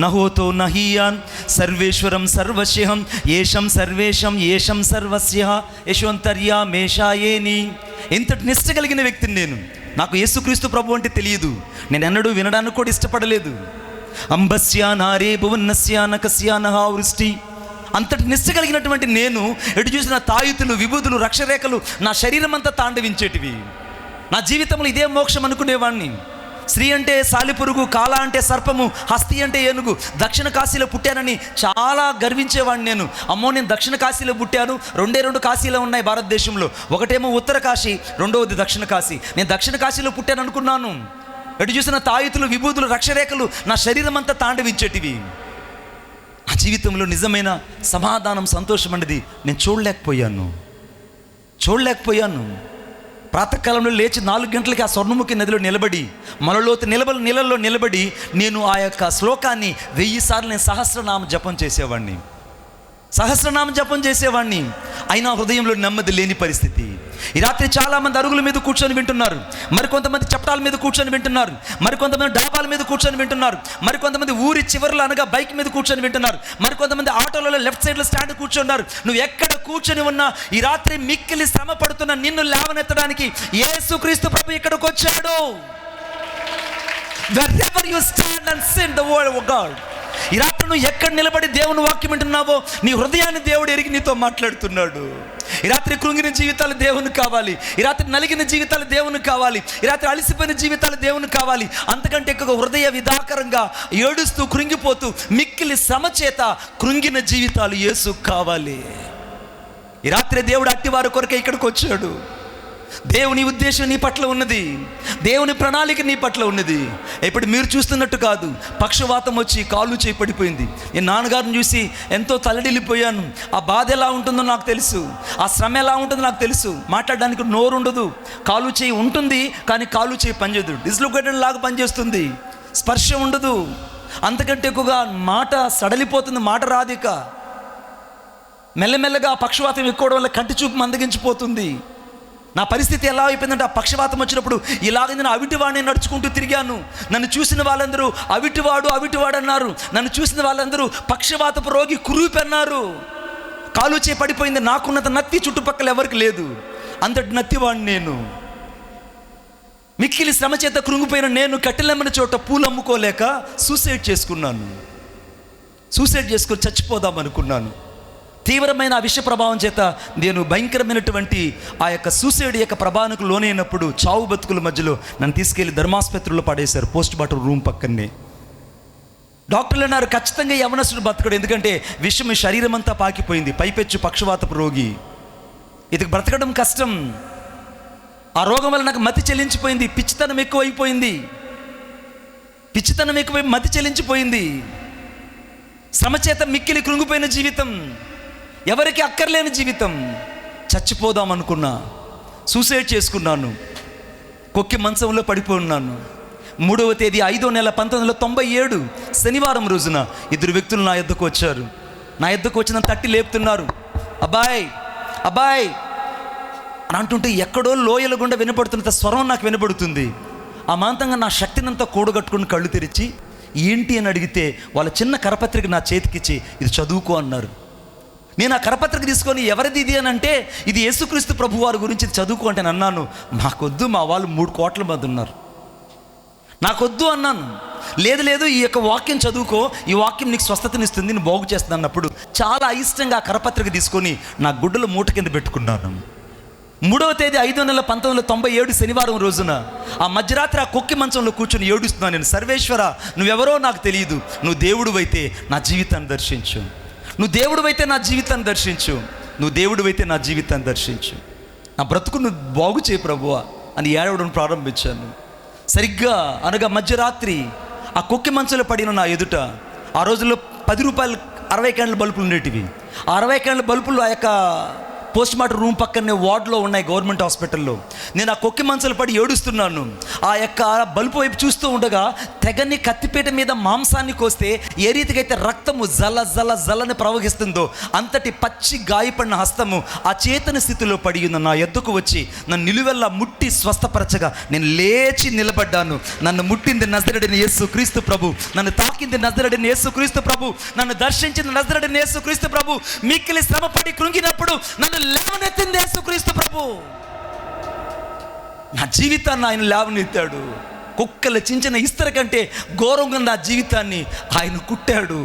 నహోతో నహీయాన్ సర్వేశ్వరం సర్వస్యహం ఏషం సర్వేశం ఏషం సర్వస్య యశోంతర్యా మేషాయేని. ఎంతటి నిష్ట కలిగిన వ్యక్తిని నేను. నాకు యేసుక్రీస్తు ప్రభు అంటే తెలియదు. నేను ఎన్నడూ వినడానికి కూడా ఇష్టపడలేదు. అంబస్యా నారే భువన్నస్యా నకస్యా నహావృష్టి. అంతటి నిష్ట కలిగినటువంటి నేను ఎటు చూసిన తాయుతులు, విభూతులు, రక్షరేఖలు నా శరీరం అంతా తాండవించేటివి. నా జీవితంలో ఇదే మోక్షం అనుకునేవాడిని. స్త్రీ అంటే సాలిపురుగు, కాల అంటే సర్పము, హస్తి అంటే ఏనుగు. దక్షిణ కాశీలో పుట్టానని చాలా గర్వించేవాడిని నేను. అమ్మో, నేను దక్షిణ కాశీలో పుట్టాను. 2 కాశీలో ఉన్నాయి భారతదేశంలో. ఒకటేమో ఉత్తర కాశీ, రెండవది దక్షిణ కాశీ. నేను దక్షిణ కాశీలో పుట్టాను అనుకున్నాను. ఎటు చూసిన తాయుతులు, విభూతులు, రక్షరేఖలు నా శరీరం అంతా తాండవించేటివి. ఆ జీవితంలో నిజమైన సమాధానం, సంతోషం అనేది నేను చూడలేకపోయాను. ప్రాతకాలంలో లేచి 4 గంటలకి ఆ స్వర్ణముఖి నదిలో నిలబడి, మనలోతు నీళ్ళల్లో నిలబడి నేను ఆ యొక్క శ్లోకాన్ని 1000 సార్లు నేను సహస్రనామ జపం చేసేవాడిని. అయినా హృదయంలో నెమ్మది లేని పరిస్థితి. ఈ రాత్రి చాలామంది అరుగుల మీద కూర్చొని వింటున్నారు. మరికొంతమంది చప్టాల మీద కూర్చొని వింటున్నారు. మరికొంతమంది డాబాల మీద కూర్చొని వింటున్నారు. మరికొంతమంది ఊరి చివరిలో అనగా బైక్ మీద కూర్చొని వింటున్నారు. మరికొంతమంది ఆటోలలో లెఫ్ట్ సైడ్లో స్టాండ్ కూర్చున్నారు. నువ్వు ఎక్కడ కూర్చొని ఉన్నా ఈ రాత్రి మిక్కిలి శ్రమ పడుతున్న నిన్ను లేవనెత్తడానికి యేసుక్రీస్తు ప్రభు ఇక్కడికి వచ్చాడు. Wherever you stand and sing the word of God. ఈ రాత్రి నువ్వు ఎక్కడ నిలబడి దేవుని వాక్యం వింటున్నావో నీ హృదయాన్ని దేవుడు ఎరిగి నీతో మాట్లాడుతున్నాడు. ఈ రాత్రి కృంగిన జీవితాలు దేవునికి కావాలి. ఈ రాత్రి నలిగిన జీవితాలు దేవునికి కావాలి. ఈ రాత్రి అలసిపోయిన జీవితాలు దేవునికి కావాలి. అంతకంటే ఎక్కువ హృదయ విదాకరంగా ఏడుస్తూ కృంగిపోతూ మిక్కిలి శ్రమ చేత కృంగిన జీవితాలు యేసుకు కావాలి. ఈ రాత్రి దేవుడు అట్టివారి కొరకే ఇక్కడికి వచ్చాడు. దేవుని ఉద్దేశం నీ పట్ల ఉన్నది. దేవుని ప్రణాళిక నీ పట్ల ఉన్నది. ఇప్పుడు మీరు చూస్తున్నట్టు కాదు. పక్షవాతం వచ్చి కాళ్ళు చేయి పడిపోయింది. నేను నాన్నగారిని చూసి ఎంతో తల్లడిల్లిపోయాను. ఆ బాధ ఎలా ఉంటుందో నాకు తెలుసు. ఆ శ్రమ ఎలా ఉంటుందో నాకు తెలుసు. మాట్లాడడానికి నోరు ఉండదు. కాలు చేయి ఉంటుంది కానీ కాలు చేయి పనిచేయదు. డిస్లొకేటెడ్ లాగా పనిచేస్తుంది. స్పర్శ ఉండదు. అంతకంటే ఎక్కువగా మాట సడలిపోతుంది. మాట రాదిక. మెల్లమెల్లగా పక్షవాతం ఎక్కువడం వల్ల కంటి చూపు మందగించిపోతుంది. నా పరిస్థితి ఎలా అయిపోయిందంటే ఆ పక్షవాతం వచ్చినప్పుడు ఇలాగ నేను అవిటివాడిని నడుచుకుంటూ తిరిగాను. నన్ను చూసిన వాళ్ళందరూ అవిటివాడు అన్నారు. నన్ను చూసిన వాళ్ళందరూ పక్షవాతపు రోగి కురూపి అన్నారు. కాలు చేయి పడిపోయింది. నాకున్నంత నత్తి చుట్టుపక్కల ఎవరికి లేదు. అంతటి నత్తివాడిని నేను. మిక్కిలి శ్రమ చేత కృంగిపోయిన నేను కట్టెలమ్మని చోట పూలు అమ్ముకోలేక సూసైడ్ చేసుకుని చచ్చిపోదాం అనుకున్నాను. తీవ్రమైన ఆ విష ప్రభావం చేత నేను భయంకరమైనటువంటి ఆ యొక్క సూసైడ్ యొక్క ప్రభావానికి లోనైనప్పుడు చావు బతుకుల మధ్యలో నన్ను తీసుకెళ్లి ధర్మాసుపత్రిలో పడేశారు. పోస్ట్ మార్టం రూమ్ పక్కనే. డాక్టర్లు అన్నారు ఖచ్చితంగా యవనస్తుడు బతకడు, ఎందుకంటే విషం శరీరం అంతా పాకిపోయింది. పైపెచ్చు పక్షవాతపు రోగి, ఇది బ్రతకడం కష్టం. ఆ రోగం వల్ల నాకు మతి చెల్లించిపోయింది. పిచ్చితనం ఎక్కువైపోయింది. మతి చెల్లించిపోయింది. శ్రమ చేత మిక్కిలి కృంగిపోయిన జీవితం, ఎవరికి అక్కర్లేని జీవితం. చచ్చిపోదాం అనుకున్నా. సూసైడ్ చేసుకున్నాను. కొక్కి మంచంలో పడిపోయి ఉన్నాను. 3వ తేదీ 5వ నెల 1997 శనివారం రోజున 2 వ్యక్తులు నా యొద్దకు వచ్చారు. నా యొద్దకు వచ్చిన తట్టి లేపుతున్నారు. అబ్బాయ్ అబ్బాయ్ అని అంటుంటే ఎక్కడో లోయల గుండా వినపడుతున్నంత స్వరం నాకు వినపడుతుంది. ఆ మాంతంగా నా శక్తినంతా కూడగట్టుకుని కళ్ళు తెరిచి ఏంటి అని అడిగితే వాళ్ళ చిన్న కరపత్రిక నా చేతికిచ్చి ఇది చదువుకో అన్నారు. నేను ఆ కరపత్రిక తీసుకొని ఎవరిది ఇది అని అంటే ఇది యేసుక్రీస్తు ప్రభు వారి గురించి ఇది చదువుకో అంటే అన్నాను. నాకొద్దు, మా వాళ్ళు 3 కోట్ల మంది ఉన్నారు, నాకొద్దు అన్నాను. లేదు లేదు, ఈ యొక్క వాక్యం చదువుకో, ఈ వాక్యం నీకు స్వస్థతనిస్తుంది, నేను బాగు చేస్తాను అన్నప్పుడు చాలా అయిష్టంగా ఆ కరపత్రిక తీసుకొని నా గుడ్డలో మూట కింద పెట్టుకున్నాను. 3వ తేదీ 5వ నెల 1997 శనివారం రోజున ఆ మధ్యరాత్రి ఆ కొక్కి మంచంలో కూర్చొని ఏడుస్తున్నాను. నేను, సర్వేశ్వర నువ్వెవరో నాకు తెలియదు, నువ్వు దేవుడు అయితే నా జీవితాన్ని దర్శించు, నువ్వు దేవుడు అయితే నా జీవితాన్ని దర్శించు, నువ్వు దేవుడు అయితే నా జీవితాన్ని దర్శించు, నా బ్రతుకు నువ్వు బాగు చేయి ప్రభువా అని ఏడవడం ప్రారంభించాను. సరిగ్గా అనగా మధ్యరాత్రి ఆ కొక్కి మంచంలో పడిన నా ఎదుట, ఆ రోజుల్లో 10 రూపాయలు 60 క్యాండిల్ బల్బులు ఉండేటివి. ఆ 60 క్యాండిల్ బల్బులు ఆ యొక్క పోస్ట్ మార్టం రూమ్ పక్కనే వార్డులో ఉన్నాయి గవర్నమెంట్ హాస్పిటల్లో. నేను ఆ కొక్కి మంచంలో పడి ఏడుస్తున్నాను. ఆ యొక్క బల్బు వైపు చూస్తూ ఉండగా తెగని కత్తిపీట మీద మాంసాన్ని కోస్తే ఏ రీతికైతే రక్తము జల జల జలని ప్రవహిస్తుందో అంతటి పచ్చి గాయపడిన హస్తము ఆ చేతన స్థితిలో పడి ఉన్న నా ఎద్దుకు వచ్చి నన్ను నిలువెల్లా ముట్టి స్వస్థపరచగా నేను లేచి నిలబడ్డాను. నన్ను ముట్టింది నజరేయుడైన యేసు క్రీస్తు ప్రభు, నన్ను తాకింది నజరేయుడైన యేసు క్రీస్తు ప్రభు, నన్ను దర్శించింది నజరేయుడైన యేసు క్రీస్తు ప్రభు. మిక్కిలి శ్రమపడి కృంగినప్పుడు నన్ను లేవనెత్తింది యేసుక్రీస్తు ప్రభు. నా జీవితాన్ని ఆయన లేవనెత్తాడు. కుక్కలు చించిన ఇస్తర కంటే ఘోరంగా నా జీవితాన్ని ఆయన కుట్టాడు.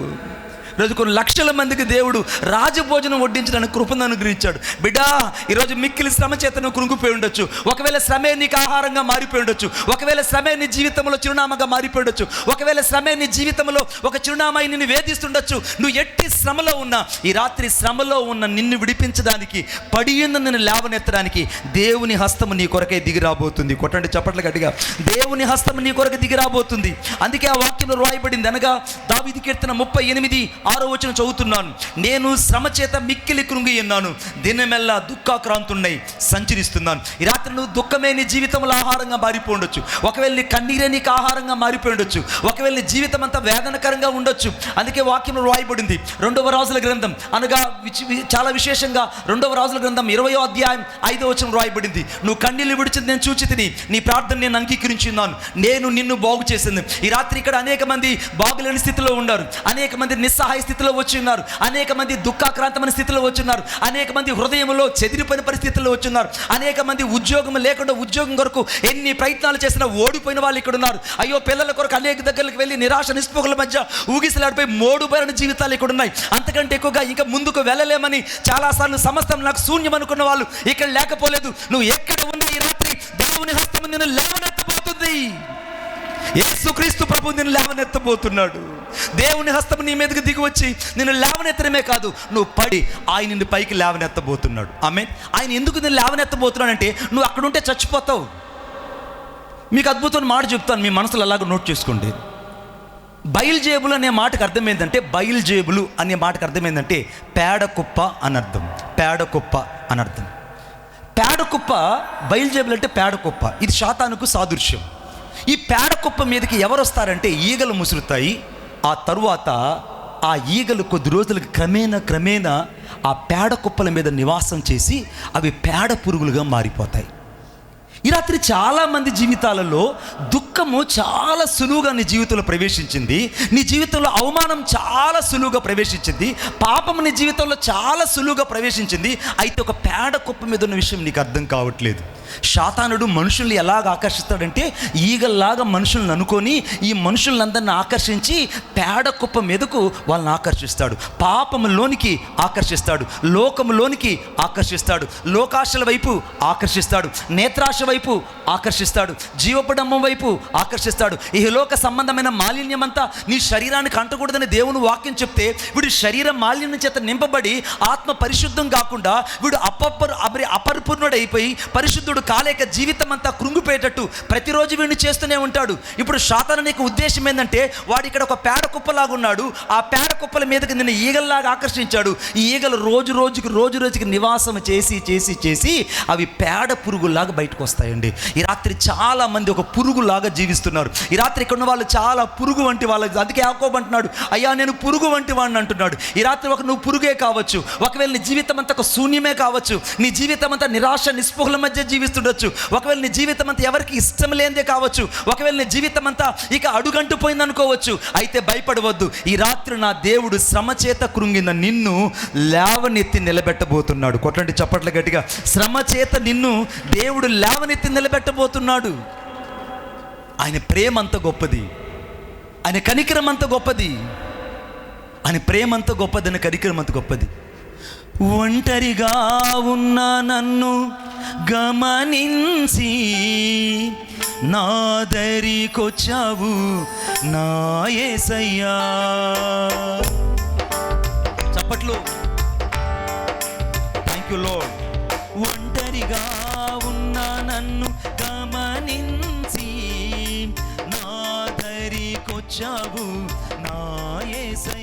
ఈరోజు కొన్ని లక్షల మందికి దేవుడు రాజభోజనం వడ్డించడానికి కృపను అనుగ్రహించాడు. బిడ్డా, ఈరోజు మిక్కిలి శ్రమ చేత నువ్వు కృంగిపోయి ఉండొచ్చు. ఒకవేళ శ్రమే నీకు ఆహారంగా మారిపోయి ఉండొచ్చు. ఒకవేళ శ్రమే నీ జీవితంలో చిరునామాగా మారిపోయి ఉండొచ్చు. ఒకవేళ శ్రమే నీ జీవితంలో ఒక చిరునామా నిన్ను వేధిస్తుండొచ్చు. నువ్వు ఎట్టి శ్రమలో ఉన్నా ఈ రాత్రి శ్రమలో ఉన్న నిన్ను విడిపించడానికి, పడియున్న నిన్ను లేవనెత్తడానికి దేవుని హస్తము నీ కొరకే దిగిరాబోతుంది. కొట్టండి చప్పట్లు గట్టిగా. దేవుని హస్తము నీ కొరకు దిగిరాబోతుంది. అందుకే ఆ వాక్యంలో రాయబడింది. అనగా దావీదు కీర్తన 38:6 వచనం చదువుతున్నాను. నేను శ్రమ చేత మిక్కిలి కృంగి ఉన్నాను, దినమెల్లా దుఃఖాక్రాంతున్నై సంచరిస్తున్నాను. ఈ రాత్రి నువ్వు దుఃఖమే నీ జీవితంలో ఆహారంగా మారిపోయి ఉండొచ్చు. ఒకవేళ నీ కన్నీరే నీకు ఆహారంగా మారిపోయి ఉండొచ్చు. ఒకవేళ నీ జీవితం అంతా వేదనకరంగా ఉండొచ్చు. అందుకే వాక్యంలో రాయబడింది 2వ రాజుల గ్రంథం అనగా చాలా విశేషంగా 2వ రాజుల గ్రంథం 20వ అధ్యాయం 5వ వచనం రాయబడింది. నువ్వు కన్నీళ్ళు విడిచింది నేను చూచి తిని, నీ ప్రార్థన నేను అంగీకరించున్నాను, నేను నిన్ను బాగు చేసింది. ఈ రాత్రి ఇక్కడ అనేక మంది బాగులేని స్థితిలో ఉన్నారు, అనేక మంది నిస్సహాయ స్థితిలో వచ్చి ఉన్నారు, అనేక మంది దుఃఖాక్రాంతమైన స్థితిలో వచ్చున్నారు, అనేక మంది హృదయంలో చెదిరిపోయిన పరిస్థితుల్లో వచ్చున్నారు, అనేక మంది ఉద్యోగం లేకుండా ఉద్యోగం కొరకు ఎన్ని ప్రయత్నాలు చేసినా ఓడిపోయిన వాళ్ళు ఇక్కడ ఉన్నారు. అయ్యో, పిల్లల కొరకు అనేక దగ్గరికి వెళ్ళి నిరాశ నిస్పృహల మధ్య ఊగిసలాడిపోయి మోడుపోయిన జీవితాలు ఇక్కడ ఉన్నాయి. అంతకంటే ఎక్కువగా ఇంకా ముందుకు వెళ్ళలేమని చాలాసార్లు సమస్తం నాకు శూన్యం అనుకున్న వాళ్ళు ఇక్కడ లేకపోలేదు. నువ్వు ఎక్కడ ఉన్నా ఈ రాత్రి దేవుని హస్తం నిన్ను లేవనెత్తబోతుంది. యేసుక్రీస్తు ప్రభు నిన్ను లేవనెత్తబోతున్నాడు. దేవుని హస్తం నీ మీదకి దిగి వచ్చి నిన్ను లేవనెత్తడమే కాదు, నువ్వు పడి ఆయన నిన్ను పైకి లేవనెత్తబోతున్నాడు. ఆమేన్. ఆయన ఎందుకు నిన్ను లేవనెత్తబోతున్నాడంటే నువ్వు అక్కడ ఉంటే చచ్చిపోతావు. మీకు అద్భుతమైన మాట చెప్తాను, మీ మనసులో అలాగ నోట్ చేసుకోండి. బయలుజేబులు అనే మాటకు అర్థం ఏంటంటే, బయలుజేబులు అనే మాటకు అర్థం ఏంటంటే పేడకుప్ప అని అర్థం. పేడకుప్ప అని అర్థం. పేడకుప్ప, బయలుజేబులు అంటే పేడకుప్ప. ఇది శాతానుకు సాదృశ్యం. ఈ పేడకుప్ప మీదకి ఎవరు వస్తారంటే ఈగలు ముసురుతాయి. ఆ తరువాత ఆ ఈగలు కొద్ది రోజులకి క్రమేణా ఆ పేడ కుప్పల మీద నివాసం చేసి అవి పేడ పురుగులుగా మారిపోతాయి. ఈ రాత్రి చాలామంది జీవితాలలో దుఃఖము చాలా సులువుగా నీ జీవితంలో ప్రవేశించింది. నీ జీవితంలో అవమానం చాలా సులువుగా ప్రవేశించింది. పాపం నీ జీవితంలో చాలా సులువుగా ప్రవేశించింది. అయితే ఒక పేడ కుప్ప మీద ఉన్న విషయం నీకు అర్థం కావట్లేదు. శాతానుడు మనుషుల్ని ఎలాగ ఆకర్షిస్తాడంటే ఈగల్లాగా మనుషులను అనుకొని ఈ మనుషులందరిని ఆకర్షించి పేడ కుప్ప మీదకు వాళ్ళని ఆకర్షిస్తాడు. పాపములోనికి ఆకర్షిస్తాడు, లోకములోనికి ఆకర్షిస్తాడు, లోకాశల వైపు ఆకర్షిస్తాడు, నేత్రాశ వైపు ఆకర్షిస్తాడు, జీవపడమ్మం వైపు ఆకర్షిస్తాడు. ఈ లోక సంబంధమైన మాలిన్యం అంతా నీ శరీరానికి అంటకూడదని దేవుని వాక్యం చెప్తే వీడు శరీర మాలిన్యం చేత నింపబడి ఆత్మ పరిశుద్ధం కాకుండా వీడు అపరిపూర్ణుడైపోయి పరిశుద్ధుడు నీతిమంతుడు కాలేక జీవితం అంతా కృంగిపోయేటట్టు ప్రతిరోజు వీడిని చేస్తూనే ఉంటాడు. ఇప్పుడు సాతాను నీకు ఉద్దేశం ఏంటంటే, వాడు ఇక్కడ ఒక పేడ కుప్పలాగా ఉన్నాడు, ఆ పేడ కుప్పల మీదకి నిన్ను ఈగల్లాగా ఆకర్షించాడు. ఈ ఈగలు రోజు రోజుకి నివాసం చేసి చేసి చేసి అవి పేడ పురుగులాగా బయటకు వస్తాయండి. ఈ రాత్రి చాలా మంది ఒక పురుగులాగా జీవిస్తున్నారు. ఈ రాత్రి ఇక్కడ ఉన్న వాళ్ళు చాలా పురుగు వంటి వాళ్ళు. అందుకే యాకోబు అంటున్నాడు, అయ్యా నేను పురుగు వంటి వాడిని అంటున్నాడు. ఈ రాత్రి నువ్వు పురుగే కావచ్చు, ఒకవేళ నీ జీవితం అంతా ఒక శూన్యమే కావచ్చు, నీ జీవితం అంతా నిరాశ నిస్పృహల మధ్య జీవిస్తుండొచ్చు, ఒకవేళ నీ జీవితం అంతా ఎవరికి ఇష్టం లేనిదే కావచ్చు, ఒకవేళ నీ జీవితం అంతా ఇక అడుగంటు పోయింది అనుకోవచ్చు. అయితే భయపడవద్దు, ఈ రాత్రి నా దేవుడు శ్రమ చేత కృంగిన నిన్ను లేవనెత్తి నిలబెట్టబోతున్నాడు. కొట్టండి చప్పట్ల గట్టిగా. శ్రమ చేత నిన్ను దేవుడు లేవనెత్తి నిలబెట్టబోతున్నాడు. ఆయన ప్రేమ అంత గొప్పది, ఆయన కనికరం అంత గొప్పది, ఆయన ప్రేమ అంత గొప్పది, ఆయన కనికరం అంత గొప్పది. ఒంటరిగా ఉన్న నన్ను గమనించి నా దరికొచ్చావు నా యేసయ్యా. చప్పట్లు. Thank you lord. ఒంటరిగా ఉన్న నన్ను గమనించి నా దరికొచ్చావు నా యేసయ్యా.